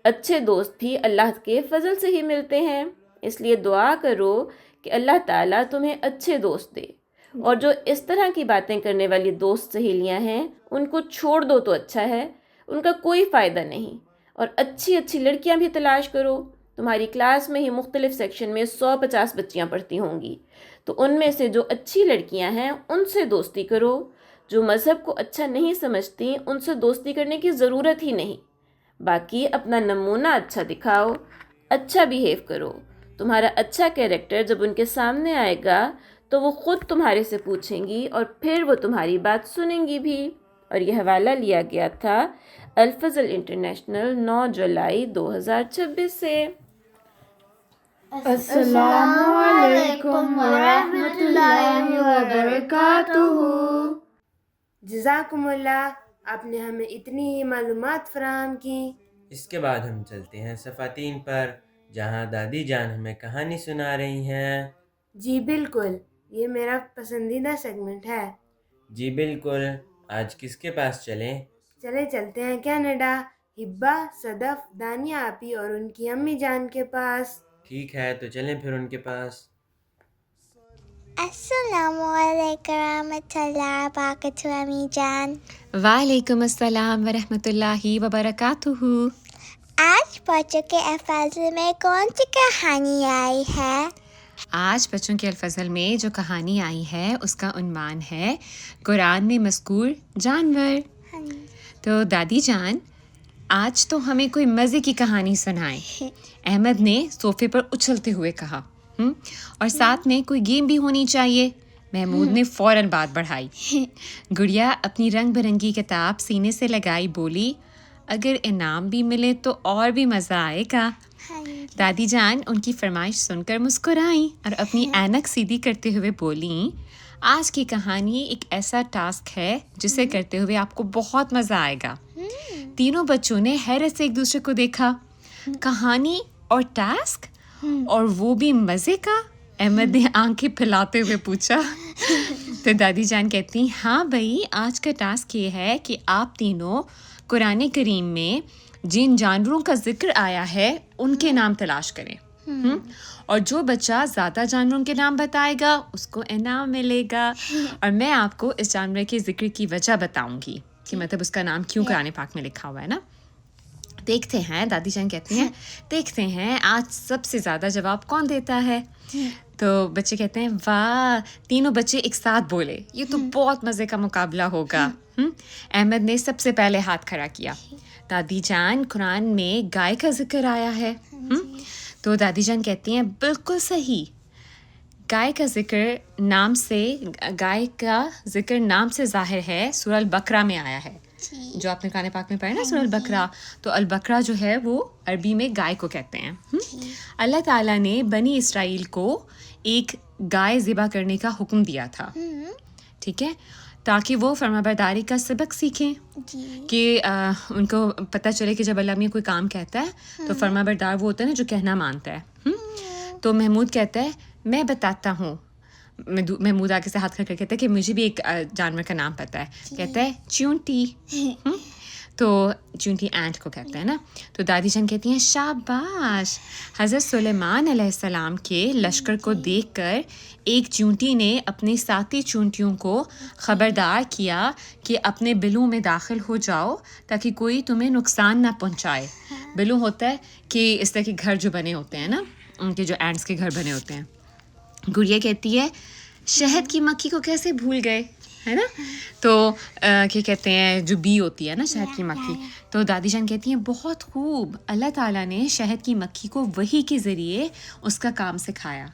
اچھے دوست بھی اللہ کے فضل سے ہی ملتے ہیں، اس لیے دعا کرو کہ اللہ تعالیٰ تمہیں اچھے دوست دے، اور جو اس طرح کی باتیں کرنے والی دوست سہیلیاں ہیں ان کو چھوڑ دو تو اچھا ہے، ان کا کوئی فائدہ نہیں۔ اور اچھی اچھی لڑکیاں بھی تلاش کرو، تمہاری کلاس میں ہی مختلف سیکشن میں 150 بچیاں پڑھتی ہوں گی، تو ان میں سے جو اچھی لڑکیاں ہیں ان سے دوستی کرو، جو مذہب کو اچھا نہیں سمجھتی ان سے دوستی کرنے کی ضرورت ہی نہیں۔ باقی اپنا نمونہ اچھا دکھاؤ، اچھا بیہیو کرو، تمہارا اچھا کیریکٹر جب ان کے سامنے آئے گا تو وہ خود تمہارے سے پوچھیں گی اور پھر وہ تمہاری بات سنیں گی بھی۔ اور یہ حوالہ لیا گیا تھا الفضل انٹرنیشنل 9 جولائی 2026 سے۔ السلام علیکم ورحمۃ اللہ وبرکاتہ۔ جزاکم اللہ، آپ نے ہمیں اتنی معلومات فراہم کی۔ اس کے بعد ہم چلتے ہیں صفاتین پر، جہاں دادی جان ہمیں کہانی سنا رہی ہیں۔ جی بالکل، یہ میرا پسندیدہ سیگمنٹ ہے۔ جی بالکل، آج کس کے پاس چلیں؟ چلتے ہیں کینیڈا، ہبا، صدف، دانیہ آپی اور ان کی امی جان کے پاس۔ ٹھیک ہے تو چلیں پھر ان کے پاس۔ السلام علیکم ورحمۃ اللہ وبرکاتہ امی جان۔ وعلیکم السلام ورحمۃ اللہ وبرکاتہ۔ آج بچوں کے الفاظ میں کون سی کہانی آئی ہے؟ آج بچوں کے الفضل میں جو کہانی آئی ہے اس کا عنوان ہے قرآن میں مذکور جانور۔ تو دادی جان آج تو ہمیں کوئی مزے کی کہانی سنائیں۔ احمد نے صوفے پر اچھلتے ہوئے کہا، اور ساتھ میں کوئی گیم بھی ہونی چاہیے۔ محمود نے فوراً بات بڑھائی۔ گڑیا اپنی رنگ برنگی کتاب سینے سے لگائی بولی، اگر انعام بھی ملے تو اور بھی مزہ آئے گا۔ دادی جان ان کی فرمائش سن کر مسکرائیں اور اپنی اینک سیدھی کرتے ہوئے بولیں، آج کی کہانی ایک ایسا ٹاسک ہے جسے کرتے ہوئے آپ کو بہت مزہ آئے گا۔ تینوں بچوں نے حیرت سے ایک دوسرے کو دیکھا۔ کہانی اور ٹاسک، اور وہ بھی مزے کا؟ احمد نے آنکھیں پھیلاتے ہوئے پوچھا۔ تو دادی جان کہتی، ہاں بھائی، آج کا ٹاسک یہ ہے کہ آپ تینوں قرآن کریم میں جن جانوروں کا ذکر آیا ہے ان کے نام تلاش کریں، اور جو بچہ زیادہ جانوروں کے نام بتائے گا اس کو انعام ملے گا، اور میں آپ کو اس جانور کے ذکر کی وجہ بتاؤں گی کہ مطلب اس کا نام کیوں قرآن پاک میں لکھا ہوا ہے نا۔ دیکھتے ہیں، دادی جان کہتی ہیں، دیکھتے ہیں آج سب سے زیادہ جواب کون دیتا ہے۔ تو بچے کہتے ہیں، واہ، تینوں بچے ایک ساتھ بولے، یہ تو بہت مزے کا مقابلہ ہوگا۔ احمد نے سب سے پہلے ہاتھ کھڑا کیا۔ دادی جان قرآن میں گائے کا ذکر آیا ہے۔ تو دادی جان کہتی ہیں، بالکل صحیح، گائے کا ذکر نام سے ظاہر ہے، سورہ البقرہ میں آیا ہے، جو آپ نے قرآن پاک میں پڑھا نا، سورہ البقرہ۔ تو البقرہ جو ہے وہ عربی میں گائے کو کہتے ہیں۔ اللہ تعالیٰ نے بنی اسرائیل کو ایک گائے ذبح کرنے کا حکم دیا تھا، ٹھیک ہے، تاکہ وہ فرمانبرداری کا سبق سیکھیں، کہ ان کو پتہ چلے کہ جب اللہ میاں کوئی کام کہتا ہے تو فرمانبردار وہ ہوتا ہے نا جو کہنا مانتا ہے۔ تو محمود کہتا ہے میں بتاتا ہوں، محمود آگے سے ہاتھ کھڑ کر کہتا ہے کہ مجھے بھی ایک جانور کا نام پتہ ہے، کہتا ہے چونٹی، تو چونٹی اینٹ کو کہتا ہے نا۔ تو دادی جان کہتی ہیں شاباش۔ حضرت سلیمان علیہ السلام کے لشکر کو دیکھ کر ایک چونٹی نے اپنے ساتھی چونٹیوں کو خبردار کیا کہ اپنے بلوں میں داخل ہو جاؤ تاکہ کوئی تمہیں نقصان نہ پہنچائے۔ بلوں ہوتا ہے کہ اس طرح کے گھر جو بنے ہوتے ہیں نا، ان کے جو اینٹس کے گھر بنے ہوتے ہیں۔ گڑیا کہتی ہے شہد کی مکھی کو کیسے بھول گئے، ہے نا، تو کیا کہتے ہیں جو بی ہوتی ہے نا شہد کی مکھی، تو دادی جان کہتی ہیں بہت خوب، اللہ تعالیٰ نے شہد کی مکھی کو وحی کے ذریعے اس کا کام سکھایا،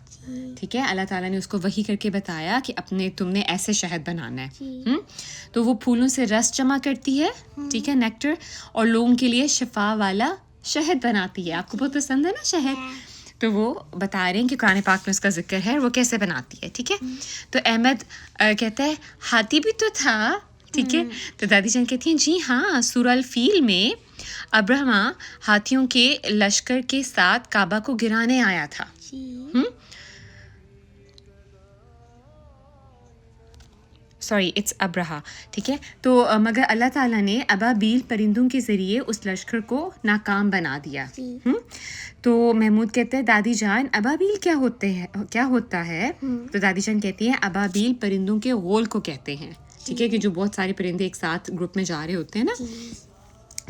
ٹھیک ہے، اللہ تعالیٰ نے اس کو وحی کر کے بتایا کہ تم نے ایسے شہد بنانا ہے۔ تو وہ پھولوں سے رس جمع کرتی ہے، ٹھیک ہے، نیکٹر، اور لوگوں کے لیے شفا والا شہد بناتی ہے۔ آپ کو بہت پسند ہے نا شہد، تو وہ بتا رہے ہیں کہ قرآن پاک میں اس کا ذکر ہے اور وہ کیسے بناتی ہے، ٹھیک ہے۔ تو احمد کہتا ہے ہاتھی بھی تو تھا، ٹھیک ہے، تو دادی جان کہتی ہیں جی ہاں، سورہ الفیل میں ابرہما ہاتھیوں کے لشکر کے ساتھ کعبہ کو گرانے آیا تھا۔ سوری اٹس ابرہا، ٹھیک ہے، تو مگر اللہ تعالیٰ نے ابابیل پرندوں کے ذریعے اس لشکر کو ناکام بنا دیا۔ تو محمود کہتے ہیں دادی جان ابابیل کیا ہوتا ہے؟ تو دادی جان کہتی ہیں ابابیل پرندوں کے غول کو کہتے ہیں، ٹھیک ہے، کہ جو بہت سارے پرندے ایک ساتھ گروپ میں جا رہے ہوتے ہیں نا،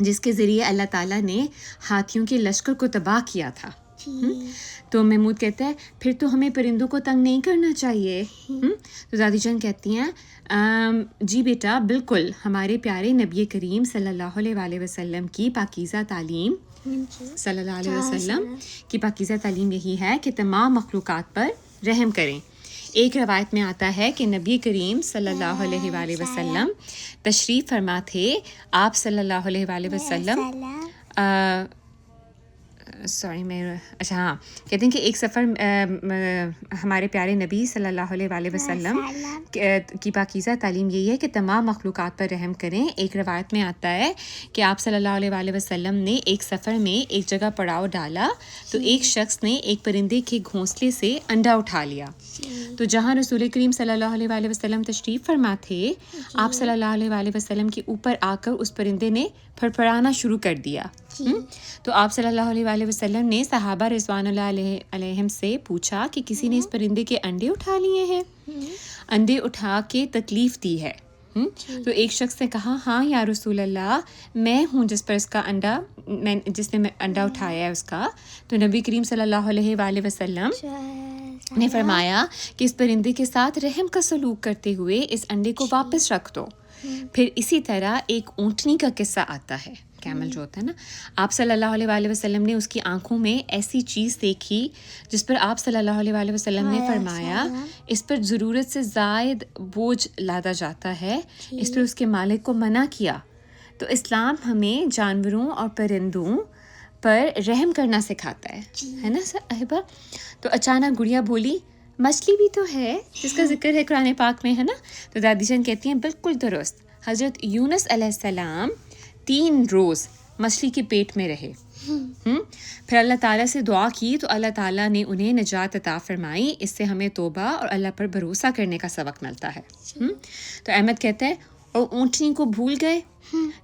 جس کے ذریعے اللہ تعالیٰ نے ہاتھیوں کے لشکر کو تباہ کیا تھا۔ تو محمود کہتا ہے پھر تو ہمیں پرندوں کو تنگ نہیں کرنا چاہیے۔ تو دادی جان کہتی ہیں جی بیٹا بالکل، ہمارے پیارے نبی کریم صلی اللہ علیہ وسلم کی پاکیزہ تعلیم یہی ہے کہ تمام مخلوقات پر رحم کریں۔ ایک روایت میں آتا ہے کہ نبی کریم صلی اللہ علیہ وسلم تشریف فرما تھے، آپ صلی اللہ علیہ وسلم کہتے ہیں کہ ایک سفر ہمارے پیارے نبی صلی اللہ علیہ وسلم کی پاکیزہ تعلیم یہی ہے کہ تمام مخلوقات پر رحم کریں۔ ایک روایت میں آتا ہے کہ آپ صلی اللہ علیہ وسلم نے ایک سفر میں ایک جگہ پڑاؤ ڈالا تو ایک شخص نے ایک پرندے کے گھونسلے سے انڈا اٹھا لیا، تو جہاں رسول کریم صلی اللہ علیہ وسلم تشریف فرما تھے، آپ صلی اللہ علیہ وسلم کے اوپر آ کر اس پرندے نے پھڑپھڑانا شروع کر دیا۔ تو آپ صلی اللہ علیہ وسلم نے صحابہ رضوان اللہ علیہم سے پوچھا کہ کسی نے اس پرندے کے انڈے اٹھا لیے ہیں، انڈے اٹھا کے تکلیف دی ہے؟ تو ایک شخص نے کہا ہاں یا رسول اللہ، میں ہوں جس نے انڈا اٹھایا ہے اس کا۔ تو نبی کریم صلی اللہ علیہ وسلم نے فرمایا کہ اس پرندے کے ساتھ رحم کا سلوک کرتے ہوئے اس انڈے کو واپس رکھ دو۔ پھر اسی طرح ایک اونٹنی کا قصہ آتا ہے، کیمل جو ہوتا ہے نا، آپ صلی اللہ علیہ وسلم نے اس کی آنکھوں میں ایسی چیز دیکھی جس پر آپ صلی اللہ علیہ وسلم نے فرمایا اس پر ضرورت سے زائد بوجھ لادا جاتا ہے، اس پر اس کے مالک کو منع کیا۔ تو اسلام ہمیں جانوروں اور پرندوں پر رحم کرنا سکھاتا ہے نا صاحبہ۔ تو اچانک گڑیا بولی مچھلی بھی تو ہے جس کا ذکر ہے قرآن پاک میں، ہے نا؟ تو دادی جان کہتی ہیں بالکل درست، حضرت یونس علیہ السلام 3 روز مچھلی کے پیٹ میں رہے، پھر اللہ تعالیٰ سے دعا کی تو اللہ تعالیٰ نے انہیں نجات عطا فرمائی۔ اس سے ہمیں توبہ اور اللہ پر بھروسہ کرنے کا سبق ملتا ہے۔ تو احمد کہتا ہے اور اونٹنی کو بھول گئے؟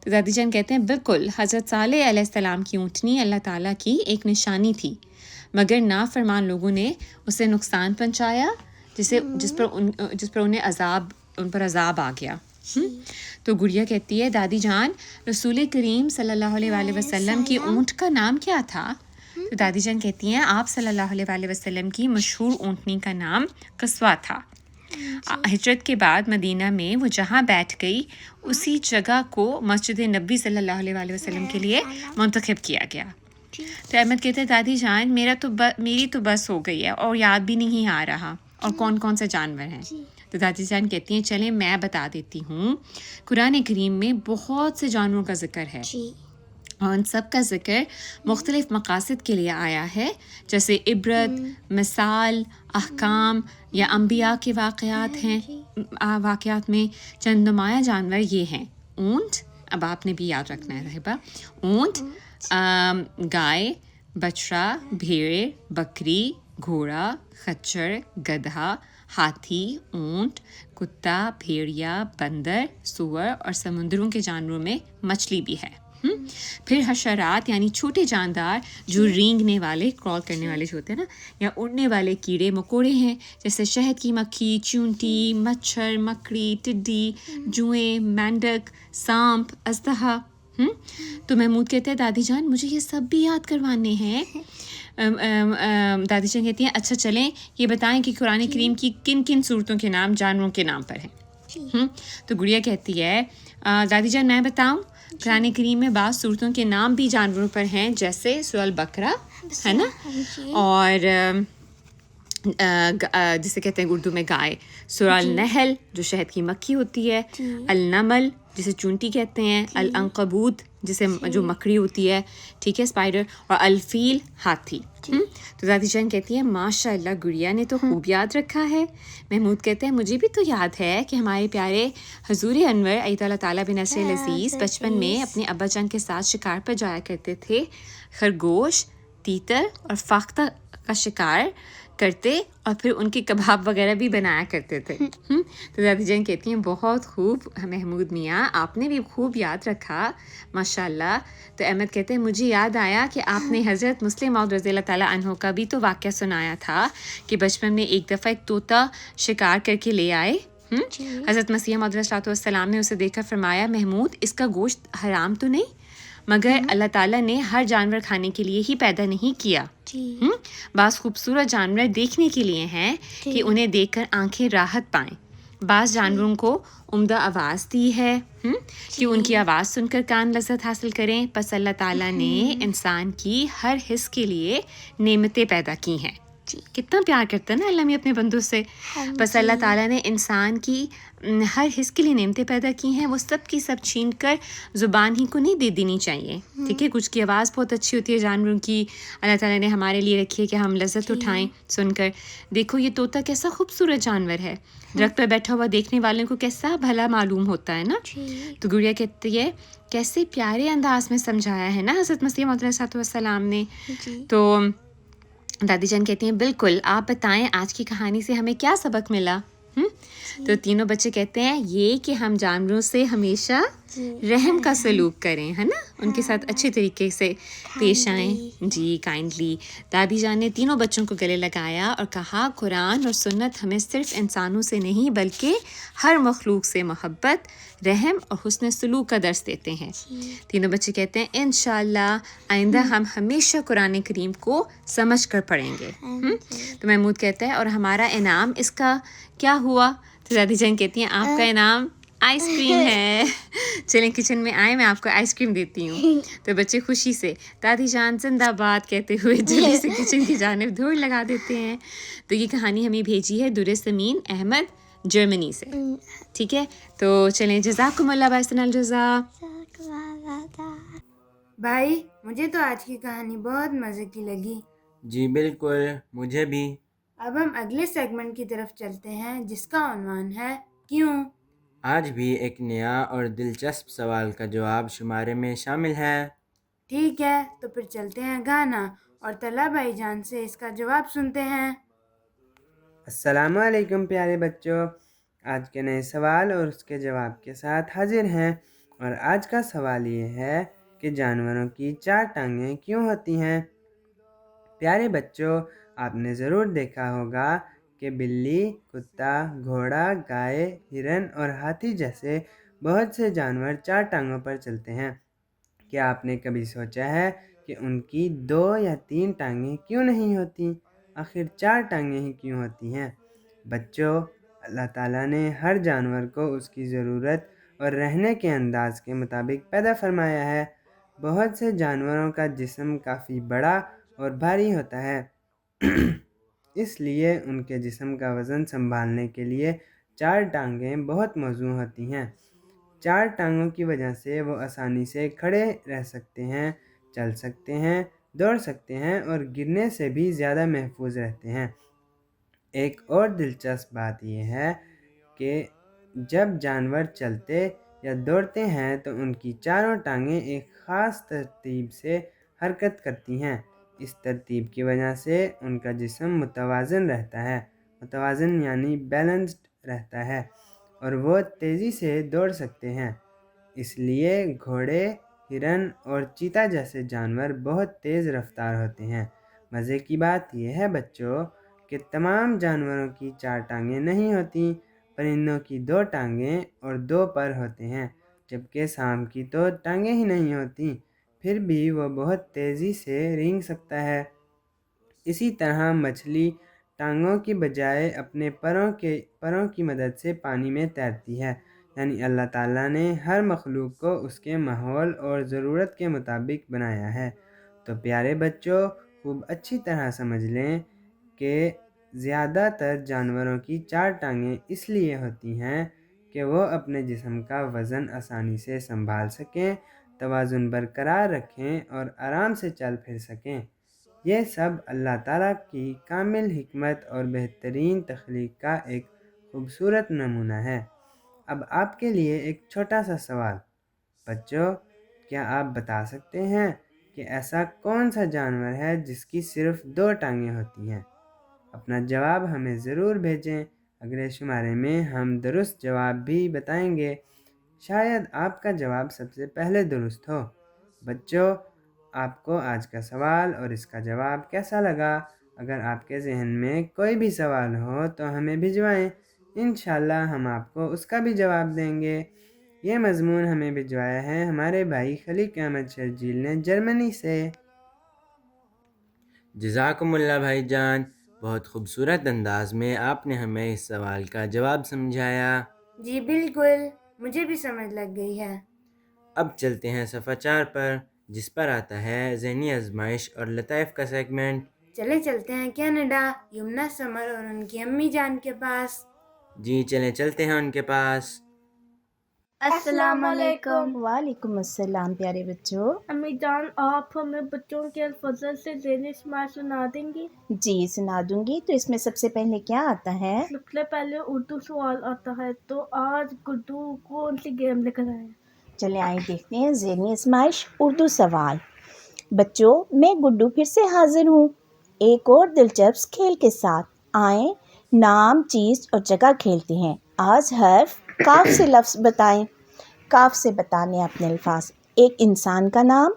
تو دادی جان کہتے ہیں بالکل، حضرت صالح علیہ السلام کی اونٹنی اللہ تعالیٰ کی ایک نشانی تھی، مگر نافرمان لوگوں نے اسے نقصان پہنچایا جس پر ان پر عذاب آ گیا۔ تو گڑیا کہتی ہے دادی جان رسول کریم صلی اللہ علیہ وسلم کی اونٹ کا نام کیا تھا؟ تو دادی جان کہتی ہیں آپ صلی اللہ علیہ وسلم کی مشہور اونٹنی کا نام قصوہ تھا۔ ہجرت کے بعد مدینہ میں وہ جہاں بیٹھ گئی اسی جگہ کو مسجد نبی صلی اللہ علیہ وسلم کے لیے منتخب کیا گیا۔ تو احمد کہتے ہیں دادی جان میری تو بس ہو گئی ہے اور یاد بھی نہیں آ رہا اور کون کون سے جانور ہیں۔ تو دادی جان کہتی ہیں چلیں میں بتا دیتی ہوں، قرآن کریم میں بہت سے جانوروں کا ذکر ہے، اور ان سب کا ذکر مختلف مقاصد کے لیے آیا ہے، جیسے عبرت، مثال، احکام یا انبیاء کے واقعات ہیں۔ واقعات میں چند نمایاں جانور یہ ہیں: اونٹ، اب آپ نے بھی یاد رکھنا ہے رہبا، اونٹ، گائے، بچڑا، بھیڑ، بکری، گھوڑا، خچر، گدھا، ہاتھی، اونٹ، کتا، بھیڑیا، بندر، سور، اور سمندروں کے جانوروں میں مچھلی بھی ہے۔ پھر حشرات یعنی چھوٹے جاندار جو رینگنے والے، کرال کرنے والے جو ہوتے ہیں نا، یا اڑنے والے کیڑے مکوڑے ہیں، جیسے شہد کی مکھی، چونٹی، مچھر، مکڑی، ٹڈی، جوئیں، مینڈک، سانپ، اژدہا۔ تو محمود کہتے ہیں دادی جان مجھے یہ سب بھی یاد کروانے ہیں۔ دادی جان کہتی ہیں اچھا چلیں یہ بتائیں کہ قرآن کریم کی کن کن صورتوں کے نام جانوروں کے نام پر ہیں۔ تو گڑیا کہتی ہے دادی جان میں بتاؤں، قرآن کریم میں بعض صورتوں کے نام بھی جانوروں پر ہیں، جیسے سورہ البقرہ ہے نا، اور جسے کہتے ہیں اردو میں گائے، سورہ النحل جو شہد کی مکھی ہوتی ہے، النمل جسے چونٹی کہتے ہیں، العنکبوت جسے جو مکڑی ہوتی ہے، ٹھیک ہے، اسپائڈر، اور الفیل ہاتھی۔ تو دادی جان کہتی ہیں ماشاء اللہ گڑیا نے تو خوب یاد رکھا ہے۔ محمود کہتے ہیں مجھے بھی تو یاد ہے کہ ہمارے پیارے حضور انور ایت اللہ تعالیٰ بن نصر العزیز بچپن میں اپنے ابا جان کے ساتھ شکار پر جایا کرتے تھے، خرگوش، تیتر اور فاختہ کا شکار کرتے اور پھر ان کے کباب وغیرہ بھی بنایا کرتے تھے۔ تو دادی جان کہتی ہیں بہت خوب محمود میاں، آپ نے بھی خوب یاد رکھا ماشاء اللہ۔ تو احمد کہتے ہیں مجھے یاد آیا کہ آپ نے حضرت مسلم موعود رضی اللہ تعالیٰ عنہ کا بھی تو واقعہ سنایا تھا کہ بچپن میں ایک دفعہ ایک طوطا شکار کر کے لے آئے۔ حضرت مسیح موعود علیہ السلام نے اسے دیکھ کر فرمایا محمود اس کا گوشت حرام تو نہیں، مگر اللہ تعالیٰ نے ہر جانور کھانے کے لیے ہی پیدا نہیں کیا۔ بعض خوبصورت جانور دیکھنے کے لیے ہیں کہ انہیں دیکھ کر آنکھیں راحت پائیں، بعض جانوروں کو عمدہ آواز دی ہے کہ ان کی آواز سن کر کان لذت حاصل کریں، پس اللہ تعالیٰ نے انسان کی ہر حص کے لیے نعمتیں پیدا کی ہیں۔ کتنا پیار کرتا ہے نا اللہ میں اپنے بندوں سے۔ بس اللہ تعالیٰ نے انسان کی ہر حص کے لیے نعمتیں پیدا کی ہیں، وہ سب کی سب چھین کر زبان ہی کو نہیں دے دینی چاہیے، ٹھیک ہے۔ کچھ کی آواز بہت اچھی ہوتی ہے جانوروں کی، اللہ تعالیٰ نے ہمارے لیے رکھی ہے کہ ہم لذت اٹھائیں سن کر۔ دیکھو یہ طوطا کیسا خوبصورت جانور ہے، درخت پر بیٹھا ہوا دیکھنے والوں کو کیسا بھلا معلوم ہوتا ہے نا۔ تو گڑیا کہتی ہے کیسے پیارے انداز میں سمجھایا ہے نا حضرت مسیح موعود علیہ السلام نے۔ تو دادی جان کہتی ہیں بالکل، آپ بتائیں آج کی کہانی سے ہمیں کیا سبق ملا؟ تو تینوں بچے کہتے ہیں یہ کہ ہم جانوروں سے ہمیشہ رحم کا سلوک کریں، ہے نا، ان کے ساتھ اچھے طریقے سے پیش آئیں، جی کائنڈلی۔ دادی جان نے تینوں بچوں کو گلے لگایا اور کہا قرآن اور سنت ہمیں صرف انسانوں سے نہیں بلکہ ہر مخلوق سے محبت، رحم اور حسن سلوک کا درس دیتے ہیں۔ تینوں بچے کہتے ہیں انشاءاللہ آئندہ ہم ہمیشہ قرآن کریم کو سمجھ کر پڑھیں گے۔ تو محمود کہتا ہے اور ہمارا انعام اس کا کیا ہوا؟ تو دادی جان کہتی ہیں آپ کا انعام آئس کریم ہے، چلیں کچن میں آئیں میں آپ کو آئس کریم دیتی ہوں۔ تو بچے خوشی سے دادی جان زندہ باد کہتے ہوئے جلدی سے کچن کی جانب دوڑ لگا دیتے ہیں۔ تو یہ کہانی ہمیں بھیجی ہے در سمین احمد جرمنی سے، ٹھیک ہے۔ تو چلیں جزاکم اللہ بحسن الجزا۔ بھائی مجھے تو آج کی کہانی بہت مزے کی لگی۔ جی بالکل، مجھے بھی۔ اب ہم اگلے سیگمنٹ کی طرف چلتے ہیں جس کا عنوان ہے کیوں۔ آج بھی ایک نیا اور دلچسپ سوال کا جواب شمارے میں شامل ہے۔ ٹھیک ہے تو پھر چلتے ہیں گانا اور طلحہ بھائی جان سے اس کا جواب سنتے ہیں۔ السلام علیکم پیارے بچوں، آج کے نئے سوال اور اس کے جواب کے ساتھ حاضر ہیں، اور آج کا سوال یہ ہے کہ جانوروں کی 4 ٹانگیں کیوں ہوتی ہیں؟ پیارے بچوں، آپ نے ضرور دیکھا ہوگا کہ بلی، کتا، گھوڑا، گائے، ہرن اور ہاتھی جیسے بہت سے جانور 4 ٹانگوں پر چلتے ہیں۔ کیا آپ نے کبھی سوچا ہے کہ ان کی 2 یا 3 ٹانگیں کیوں نہیں ہوتی؟ آخر 4 ٹانگیں ہی کیوں ہوتی ہیں؟ بچوں، اللہ تعالیٰ نے ہر جانور کو اس کی ضرورت اور رہنے کے انداز کے مطابق پیدا فرمایا ہے۔ بہت سے جانوروں کا جسم کافی بڑا اور بھاری ہوتا ہے، اس لیے ان کے جسم کا وزن سنبھالنے کے لیے 4 ٹانگیں بہت موزوں ہوتی ہیں۔ 4 ٹانگوں کی وجہ سے وہ آسانی سے کھڑے رہ سکتے ہیں، چل سکتے ہیں، دوڑ سکتے ہیں اور گرنے سے بھی زیادہ محفوظ رہتے ہیں۔ ایک اور دلچسپ بات یہ ہے کہ جب جانور چلتے یا دوڑتے ہیں تو ان کی چاروں ٹانگیں ایک خاص ترتیب سے حرکت کرتی ہیں۔ اس ترتیب کی وجہ سے ان کا جسم متوازن رہتا ہے، متوازن یعنی بیلنسڈ رہتا ہے، اور وہ تیزی سے دوڑ سکتے ہیں۔ اس لیے گھوڑے، ہرن اور چیتا جیسے جانور بہت تیز رفتار ہوتے ہیں۔ مزے کی بات یہ ہے بچوں کہ تمام جانوروں کی 4 ٹانگیں نہیں ہوتیں، پرندوں کی 2 ٹانگیں اور 2 پر ہوتے ہیں، جبکہ سانپ کی تو ٹانگیں ہی نہیں ہوتیں، پھر بھی وہ بہت تیزی سے رینگ سکتا ہے۔ اسی طرح مچھلی ٹانگوں کی بجائے اپنے پروں کی مدد سے پانی میں تیرتی ہے، یعنی اللہ تعالیٰ نے ہر مخلوق کو اس کے ماحول اور ضرورت کے مطابق بنایا ہے۔ تو پیارے بچوں، خوب اچھی طرح سمجھ لیں کہ زیادہ تر جانوروں کی 4 ٹانگیں اس لیے ہوتی ہیں کہ وہ اپنے جسم کا وزن آسانی سے سنبھال سکیں، توازن برقرار رکھیں اور آرام سے چل پھر سکیں۔ یہ سب اللہ تعالیٰ کی کامل حکمت اور بہترین تخلیق کا ایک خوبصورت نمونہ ہے۔ اب آپ کے لیے ایک چھوٹا سا سوال۔ بچوں، کیا آپ بتا سکتے ہیں کہ ایسا کون سا جانور ہے جس کی صرف 2 ٹانگیں ہوتی ہیں؟ اپنا جواب ہمیں ضرور بھیجیں۔ اگلے شمارے میں ہم درست جواب بھی بتائیں گے۔ شاید آپ کا جواب سب سے پہلے درست ہو۔ بچوں، آپ کو آج کا سوال اور اس کا جواب کیسا لگا؟ اگر آپ کے ذہن میں کوئی بھی سوال ہو تو ہمیں بھجوائیں، انشاءاللہ ہم آپ کو اس کا بھی جواب دیں گے۔ یہ مضمون ہمیں بھجوایا ہے ہمارے بھائی خلیق احمد شرجیل نے جرمنی سے۔ جزاکم اللہ بھائی جان، بہت خوبصورت انداز میں آپ نے ہمیں اس سوال کا جواب سمجھایا۔ جی بالکل، مجھے بھی سمجھ لگ گئی ہے۔ اب چلتے ہیں صفحہ 4 پر، جس پر آتا ہے ذہنی آزمائش اور لطائف کا سیگمنٹ۔ چلتے ہیں کینیڈا، یمنا سمر اور ان کی امی جان کے پاس۔ جی چلتے ہیں ان کے پاس۔ السلام علیکم۔ وعلیکم السلام پیارے بچوں۔ امی جان، آپ ہمیں بچوں کے الفاظ سے ذہنی آزمائش سنا دیں گی؟ جی سنا دوں گی۔ تو اس میں سب سے پہلے کیا آتا ہے؟ سب سے پہلے اردو سوال آتا ہے، تو آج گڈو کون سی گیم لے کر آئے؟ چلیں آئیں دیکھتے ہیں ذہنی آزمائش اردو سوال۔ بچوں، میں گڈو پھر سے حاضر ہوں ایک اور دلچسپ کھیل کے ساتھ۔ آئیں نام، چیز اور جگہ کھیلتے ہیں۔ آج حرف کاف سے لفظ بتائیں۔ کاف سے بتانے اپنے الفاظ۔ ایک انسان کا نام،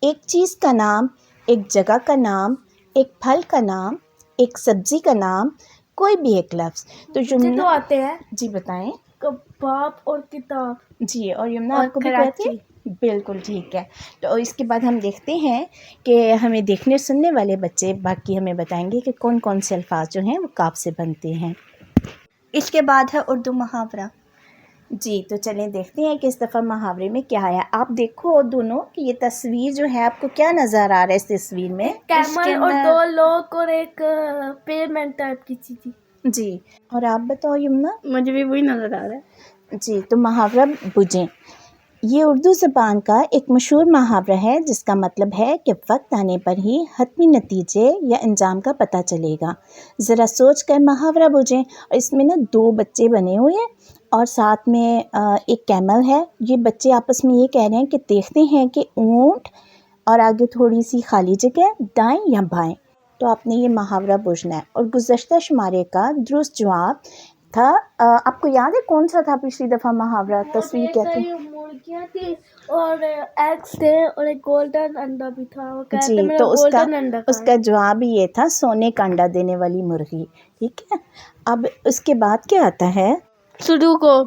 ایک چیز کا نام، ایک جگہ کا نام، ایک پھل کا نام، ایک سبزی کا نام، کوئی بھی ایک لفظ۔ تو مجھے تو آتے ہیں۔ جی بتائیں۔ کباب اور کتاب۔ جی، اور یمنا آپ کو بھی کراچی۔ بالکل ٹھیک ہے۔ تو اس کے بعد ہم دیکھتے ہیں کہ ہمیں دیکھنے سننے والے بچے باقی ہمیں بتائیں گے کہ کون کون سے الفاظ جو ہیں وہ کاف سے بنتے ہیں۔ اس کے بعد ہے اردو محاورہ۔ جی تو چلیں دیکھتے ہیں کہ اس دفعہ محاورے میں کیا ہے۔ آپ دیکھو دونوں کہ یہ تصویر جو ہے آپ کو کیا نظر آ رہا ہے اس تصویر میں؟ کیمل اور 2 لوگ اور ایک پیمنٹ ٹائپ کی چیز۔ جی، اور آپ بتاؤ یمنا؟ مجھے بھی وہی نظر آ رہا ہے۔ جی تو محاورہ بوجھیں۔ یہ اردو زبان کا ایک مشہور محاورہ ہے جس کا مطلب ہے کہ وقت آنے پر ہی حتمی نتیجے یا انجام کا پتہ چلے گا۔ ذرا سوچ کر محاورہ بوجھیں۔ اور اس میں 2 بچے بنے ہوئے ہیں اور ساتھ میں ایک کیمل ہے۔ یہ بچے آپس میں یہ کہہ رہے ہیں کہ دیکھتے ہیں کہ اونٹ اور آگے تھوڑی سی خالی جگہ دائیں یا بائیں۔ تو آپ نے یہ محاورہ بوجھنا ہے۔ اور گزشتہ شمارے کا درست جواب تھا، آپ کو یاد ہے کون سا تھا پچھلی دفعہ محاورہ؟ تصویر کیا تھی؟ مرغیاں تھی اور ایگز تھے اور ایک گولڈن انڈا بھی تھا۔ وہ کہتے جی میرا تو گولڈن انڈا اس کا جواب یہ تھا سونے کا انڈا دینے والی مرغی۔ ٹھیک ہے، اب اس کے بعد کیا آتا ہے؟ سڈوکو۔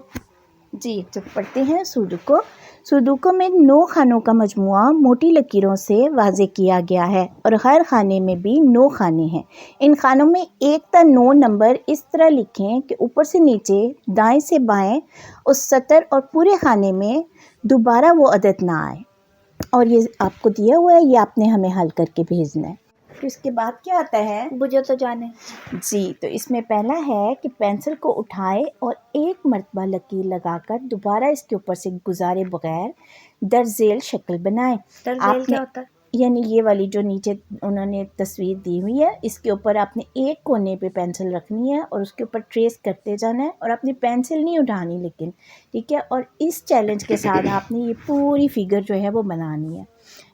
جی تو پڑھتے ہیں سڈوکو۔ سڈوکو میں 9 خانوں کا مجموعہ موٹی لکیروں سے واضح کیا گیا ہے اور ہر خانے میں بھی 9 خانے ہیں۔ ان خانوں میں 1 تا 9 نمبر اس طرح لکھیں کہ اوپر سے نیچے، دائیں سے بائیں اس سطر اور پورے خانے میں دوبارہ وہ عدد نہ آئے۔ اور یہ آپ کو دیا ہوا ہے، یہ آپ نے ہمیں حل کر کے بھیجنا ہے۔ پھر اس کے بعد کیا آتا ہے؟ مجھے تو جانے. جی، تو اس میں پہلا ہے کہ پینسل کو اٹھائے اور ایک مرتبہ لکیر لگا کر دوبارہ اس کے اوپر سے گزارے بغیر درزیل شکل بنائیں. درزیل کیا ہوتا ہے؟ یعنی یہ والی جو نیچے انہوں نے تصویر دی ہوئی ہے، اس کے اوپر آپ نے ایک کونے پہ پینسل رکھنی ہے اور اس کے اوپر ٹریس کرتے جانا ہے اور اپنی پینسل نہیں اٹھانی لیکن، ٹھیک ہے. اور اس چیلنج کے ساتھ آپ نے یہ پوری فگر جو ہے وہ بنانی ہے.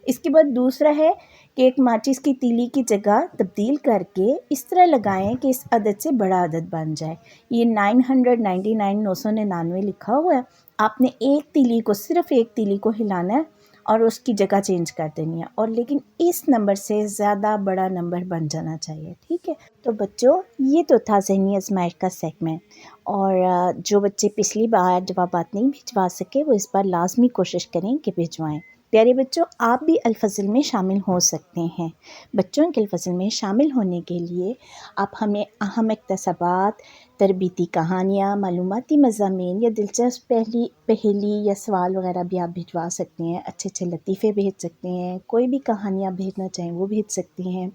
اس کے بعد دوسرا ہے کہ ایک ماچس کی تیلی کی جگہ تبدیل کر کے اس طرح لگائیں کہ اس عدد سے بڑا عدد بن جائے. یہ 999 لکھا ہوا ہے. آپ نے ایک تیلی کو، صرف ایک تیلی کو ہلانا ہے اور اس کی جگہ چینج کر دینی ہے، اور لیکن اس نمبر سے زیادہ بڑا نمبر بن جانا چاہیے، ٹھیک ہے. تو بچوں، یہ تو تھا ذہنی آزمائش کا سیگمنٹ، اور جو بچے پچھلی بار جوابات نہیں بھجوا سکے وہ اس بار لازمی کوشش کریں کہ بھجوائیں. پیارے بچوں، آپ بھی الفضل میں شامل ہو سکتے ہیں. بچوں کے الفضل میں شامل ہونے کے لیے آپ ہمیں اہم اقتباسات، تربیتی کہانیاں، معلوماتی مضامین یا دلچسپ پہیلی یا سوال وغیرہ بھی آپ بھجوا سکتے ہیں. اچھے اچھے لطیفے بھیج سکتے ہیں، کوئی بھی کہانیاں بھیجنا چاہیں وہ بھیج سکتے ہیں.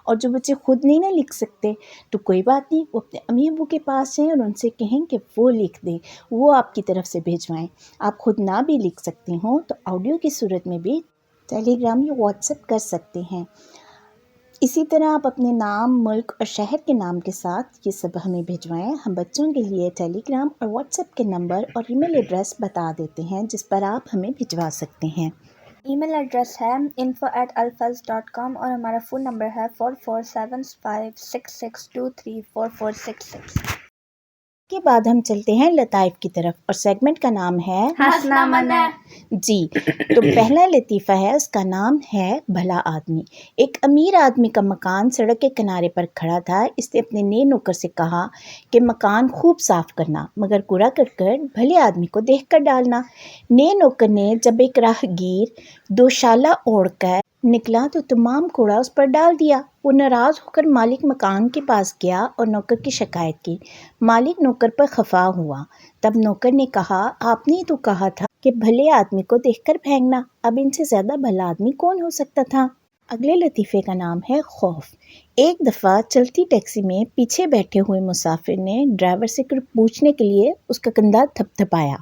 اور جو بچے خود نہیں نہ لکھ سکتے تو کوئی بات نہیں، وہ اپنے امی ابو کے پاس جائیں اور ان سے کہیں کہ وہ لکھ دیں، وہ آپ کی طرف سے بھیجوائیں. آپ خود نہ بھی لکھ سکتے ہوں تو آڈیو کی صورت میں بھی ٹیلی گرام یا واٹس ایپ کر سکتے ہیں. اسی طرح آپ اپنے نام، ملک اور شہر کے نام کے ساتھ یہ سب ہمیں بھیجوائیں. ہم بچوں کے لیے ٹیلی گرام اور واٹس ایپ کے نمبر اور ای میل ایڈریس بتا دیتے ہیں جس پر آپ ہمیں بھجوا سکتے ہیں. ای میل ایڈریس ہے info@alfaz.com اور ہمارا فون نمبر ہے 447566234466. کے بعد ہم چلتے ہیں لطائف کی طرف، اور سیگمنٹ کا نام ہے ہنسنا منع. جی. تو پہلا لطیفہ ہے، اس کا نام ہے بھلا آدمی. ایک امیر آدمی کا مکان سڑک کے کنارے پر کھڑا تھا. اس نے اپنے نئے نوکر سے کہا کہ مکان خوب صاف کرنا مگر کوڑا کرکٹ بھلے آدمی کو دیکھ کر ڈالنا. نئے نوکر نے جب ایک راہگیر دوشالہ اوڑھ کر نکلا تو تمام کوڑا اس پر ڈال دیا. وہ ناراض ہو کر مالک مکان کے پاس گیا اور نوکر کی شکایت کی. مالک نوکر پر خفا ہوا. تب نوکر نے کہا، آپ نے تو کہا تھا کہ بھلے آدمی کو دیکھ کر پھینکنا، اب ان سے زیادہ بھلا آدمی کون ہو سکتا تھا. اگلے لطیفے کا نام ہے خوف. ایک دفعہ چلتی ٹیکسی میں پیچھے بیٹھے ہوئے مسافر نے ڈرائیور سے کچھ پوچھنے کے لیے اس کا کندھا تھپ تھپایا.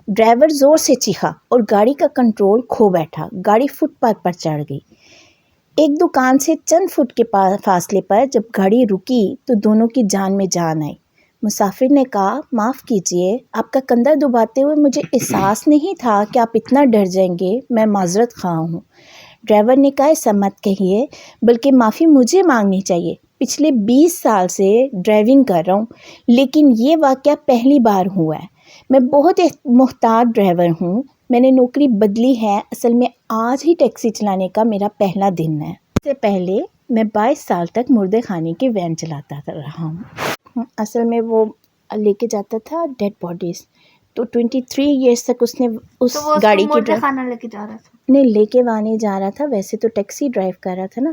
ڈرائیور زور سے چیخا اور گاڑی کا کنٹرول کھو بیٹھا. گاڑی فٹ پاتھ پر چڑھ گئی. ایک دکان سے چند فٹ کے فاصلے پر جب گاڑی رکی تو دونوں کی جان میں جان آئی. مسافر نے کہا، معاف کیجیے، آپ کا کندھا دباتے ہوئے مجھے احساس نہیں تھا کہ آپ اتنا ڈر جائیں گے، میں معذرت خواہ ہوں. ڈرائیور نے کہا، ایسا مت کہیے، بلکہ معافی مجھے مانگنی چاہیے. پچھلے 20 سال سے ڈرائیونگ کر رہا ہوں لیکن یہ واقعہ پہلی بار ہوا ہے. میں بہت محتاط ڈرائیور ہوں. میں نے نوکری بدلی ہے، اصل میں آج ہی ٹیکسی چلانے کا میرا پہلا دن ہے. اس سے پہلے میں 22 سال تک مردے خانے کی وین چلاتا رہا ہوں. اصل میں وہ لے کے جاتا تھا ڈیڈ باڈیز. تو 23 ایئرس تک اس نے اس گاڑی کی مردے خانہ لے کے جا رہا تھا. نہیں، لے کے وہاں نہیں جا رہا تھا، ویسے تو ٹیکسی ڈرائیو کر رہا تھا نا،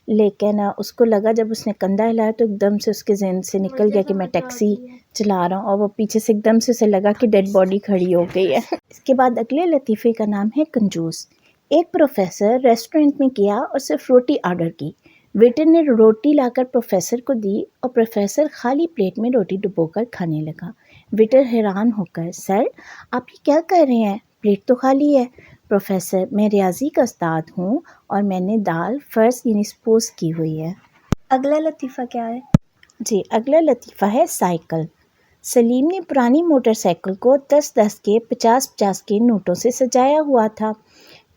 لیکن اس کو لگا جب اس نے کندھا ہلایا تو ایک دم سے اس کے ذہن سے نکل گیا کہ میں ٹیکسی چلا رہا ہوں، اور وہ پیچھے سے ایک دم سے اسے لگا کہ ڈیڈ باڈی کھڑی ہو گئی ہے. اس کے بعد اگلے لطیفے کا نام ہے کنجوس. ایک پروفیسر ریسٹورنٹ میں گیا اور صرف روٹی آرڈر کی. ویٹر نے روٹی لا کر پروفیسر کو دی اور پروفیسر خالی پلیٹ میں روٹی ڈبو کر کھانے لگا. ویٹر حیران ہو کر، سر آپ یہ کیا کر رہے ہیں، پلیٹ تو خالی ہے. پروفیسر، میں ریاضی کا استاد ہوں اور میں نے دال فرض یعنی سپوز کی ہوئی ہے. اگلا لطیفہ کیا ہے؟ جی، اگلا لطیفہ ہے سائیکل. سلیم نے پرانی موٹر سائیکل کو 10-10 کے 50-50 کے نوٹوں سے سجایا ہوا تھا.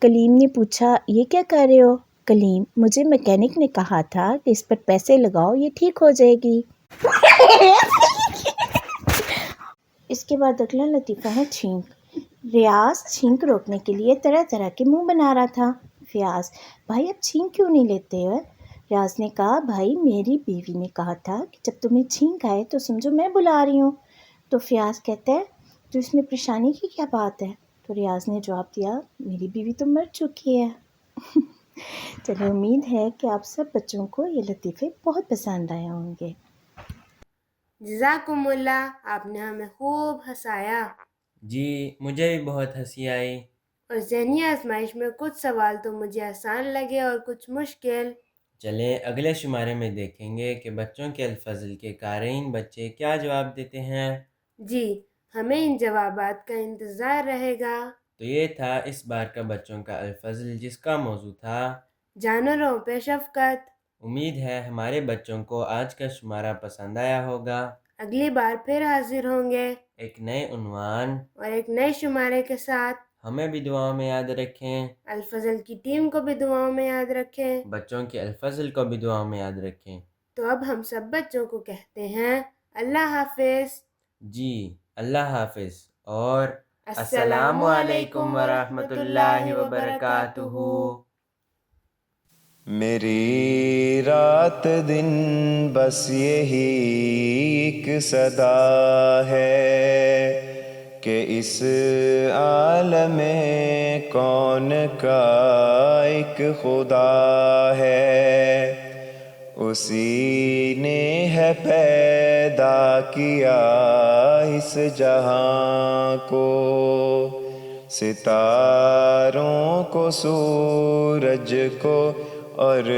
کلیم نے پوچھا، یہ کیا کر رہے ہو؟ کلیم، مجھے میکینک نے کہا تھا کہ اس پر پیسے لگاؤ، یہ ٹھیک ہو جائے گی. اس کے بعد اگلا لطیفہ ہے چھینک. ریاض چھینک روکنے کے لیے طرح طرح کے منہ بنا رہا تھا. فیاض، بھائی اب چھینک کیوں نہیں لیتے ہو؟ ریاض نے کہا، بھائی میری بیوی نے کہا تھا کہ جب تمہیں چھینک آئے تو سمجھو میں بلا رہی ہوں. تو فیاض کہتا ہے، تو اس میں پریشانی کی کیا بات ہے؟ تو ریاض نے جواب دیا، میری بیوی تو مر چکی ہے. چلو، امید ہے کہ آپ سب بچوں کو یہ لطیفے بہت پسند آئے ہوں گے. جزاکم اللہ، آپ نے ہمیں خوب ہنسایا. جی، مجھے بھی بہت ہنسی آئی. اور ذہنی آزمائش میں کچھ سوال تو مجھے آسان لگے اور کچھ مشکل. چلیں اگلے شمارے میں دیکھیں گے کہ بچوں کے الفضل کے قارئین بچے کیا جواب دیتے ہیں۔ جی ہمیں ان جوابات کا انتظار رہے گا۔ تو یہ تھا اس بار کا بچوں کا الفضل، جس کا موضوع تھا جانوروں پہ شفقت۔ امید ہے ہمارے بچوں کو آج کا شمارہ پسند آیا ہوگا۔ اگلی بار پھر حاضر ہوں گے ایک نئے عنوان اور ایک نئے شمارے کے ساتھ۔ ہمیں بھی دعاؤں میں یاد رکھیں، الفضل کی ٹیم کو بھی دعاؤں میں یاد رکھیں۔ بچوں کے الفضل کو بھی دعاؤں میں یاد رکھیں۔ تو اب ہم سب بچوں کو کہتے ہیں اللہ حافظ۔ جی اللہ حافظ اور السلام علیکم ورحمۃ اللہ وبرکاتہ۔ میری رات دن بس یہی ایک صدا ہے کہ اس عالم کون کا ایک خدا ہے، اسی نے ہے پیدا کیا اس جہاں کو، ستاروں کو، سورج کو اور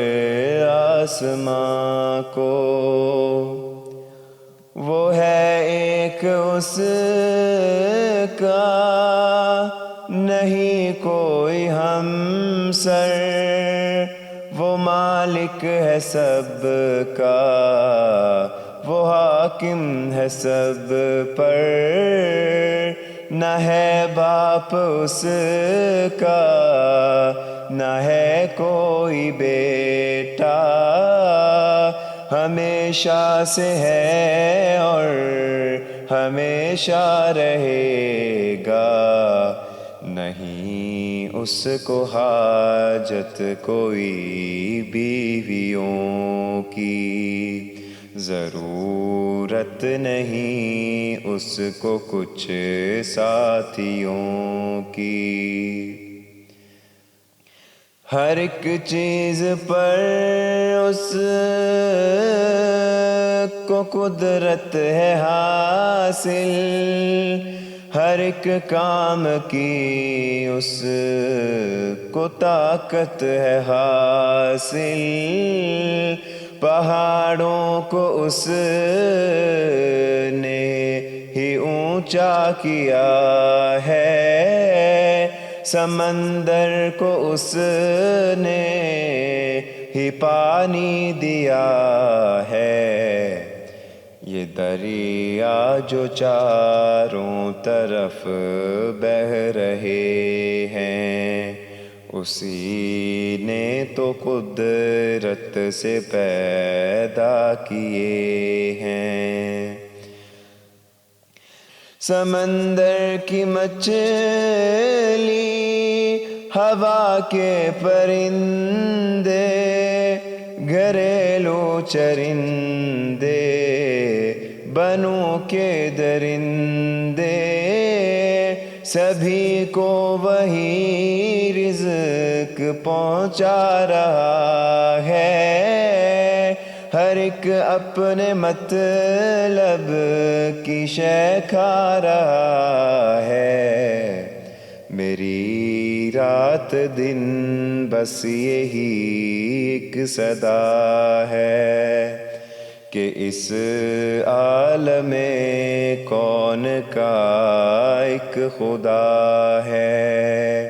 آسمان کو۔ وہ ہے ایک اس کا نہیں کوئی ہمسر، وہ مالک ہے سب کا، وہ حاکم ہے سب پر، نہ ہے باپ اس کا، نہ ہے کوئی بیٹا، ہمیشہ سے ہے اور ہمیشہ رہے گا، نہیں اس کو حاجت کوئی بیویوں کی، ضرورت نہیں اس کو کچھ ساتھیوں کی، ہر ایک چیز پر اس کو قدرت ہے حاصل، ہر ایک کام کی اس کو طاقت ہے حاصل، پہاڑوں کو اس نے ہی اونچا کیا ہے، سمندر کو اس نے ہی پانی دیا ہے، یہ دریا جو چاروں طرف بہہ رہے ہیں، اسی نے تو قدرت سے پیدا کیے ہیں، سمندر کی مچھلی، ہوا کے پرندے، گھریلو چرندے، بنوں کے درندے، سبھی کو وہی رزق پہنچا رہا ہے، ہر ایک اپنے مطلب کی شے کھا رہا ہے، میری رات دن بس یہی ایک صدا ہے کہ اس عالم کون کا ایک خدا ہے،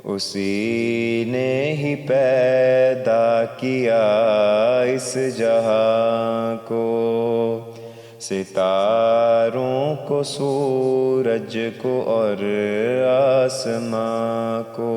اسی نے ہی پیدا کیا اس جہاں کو، ستاروں کو، سورج کو اور آسمان کو۔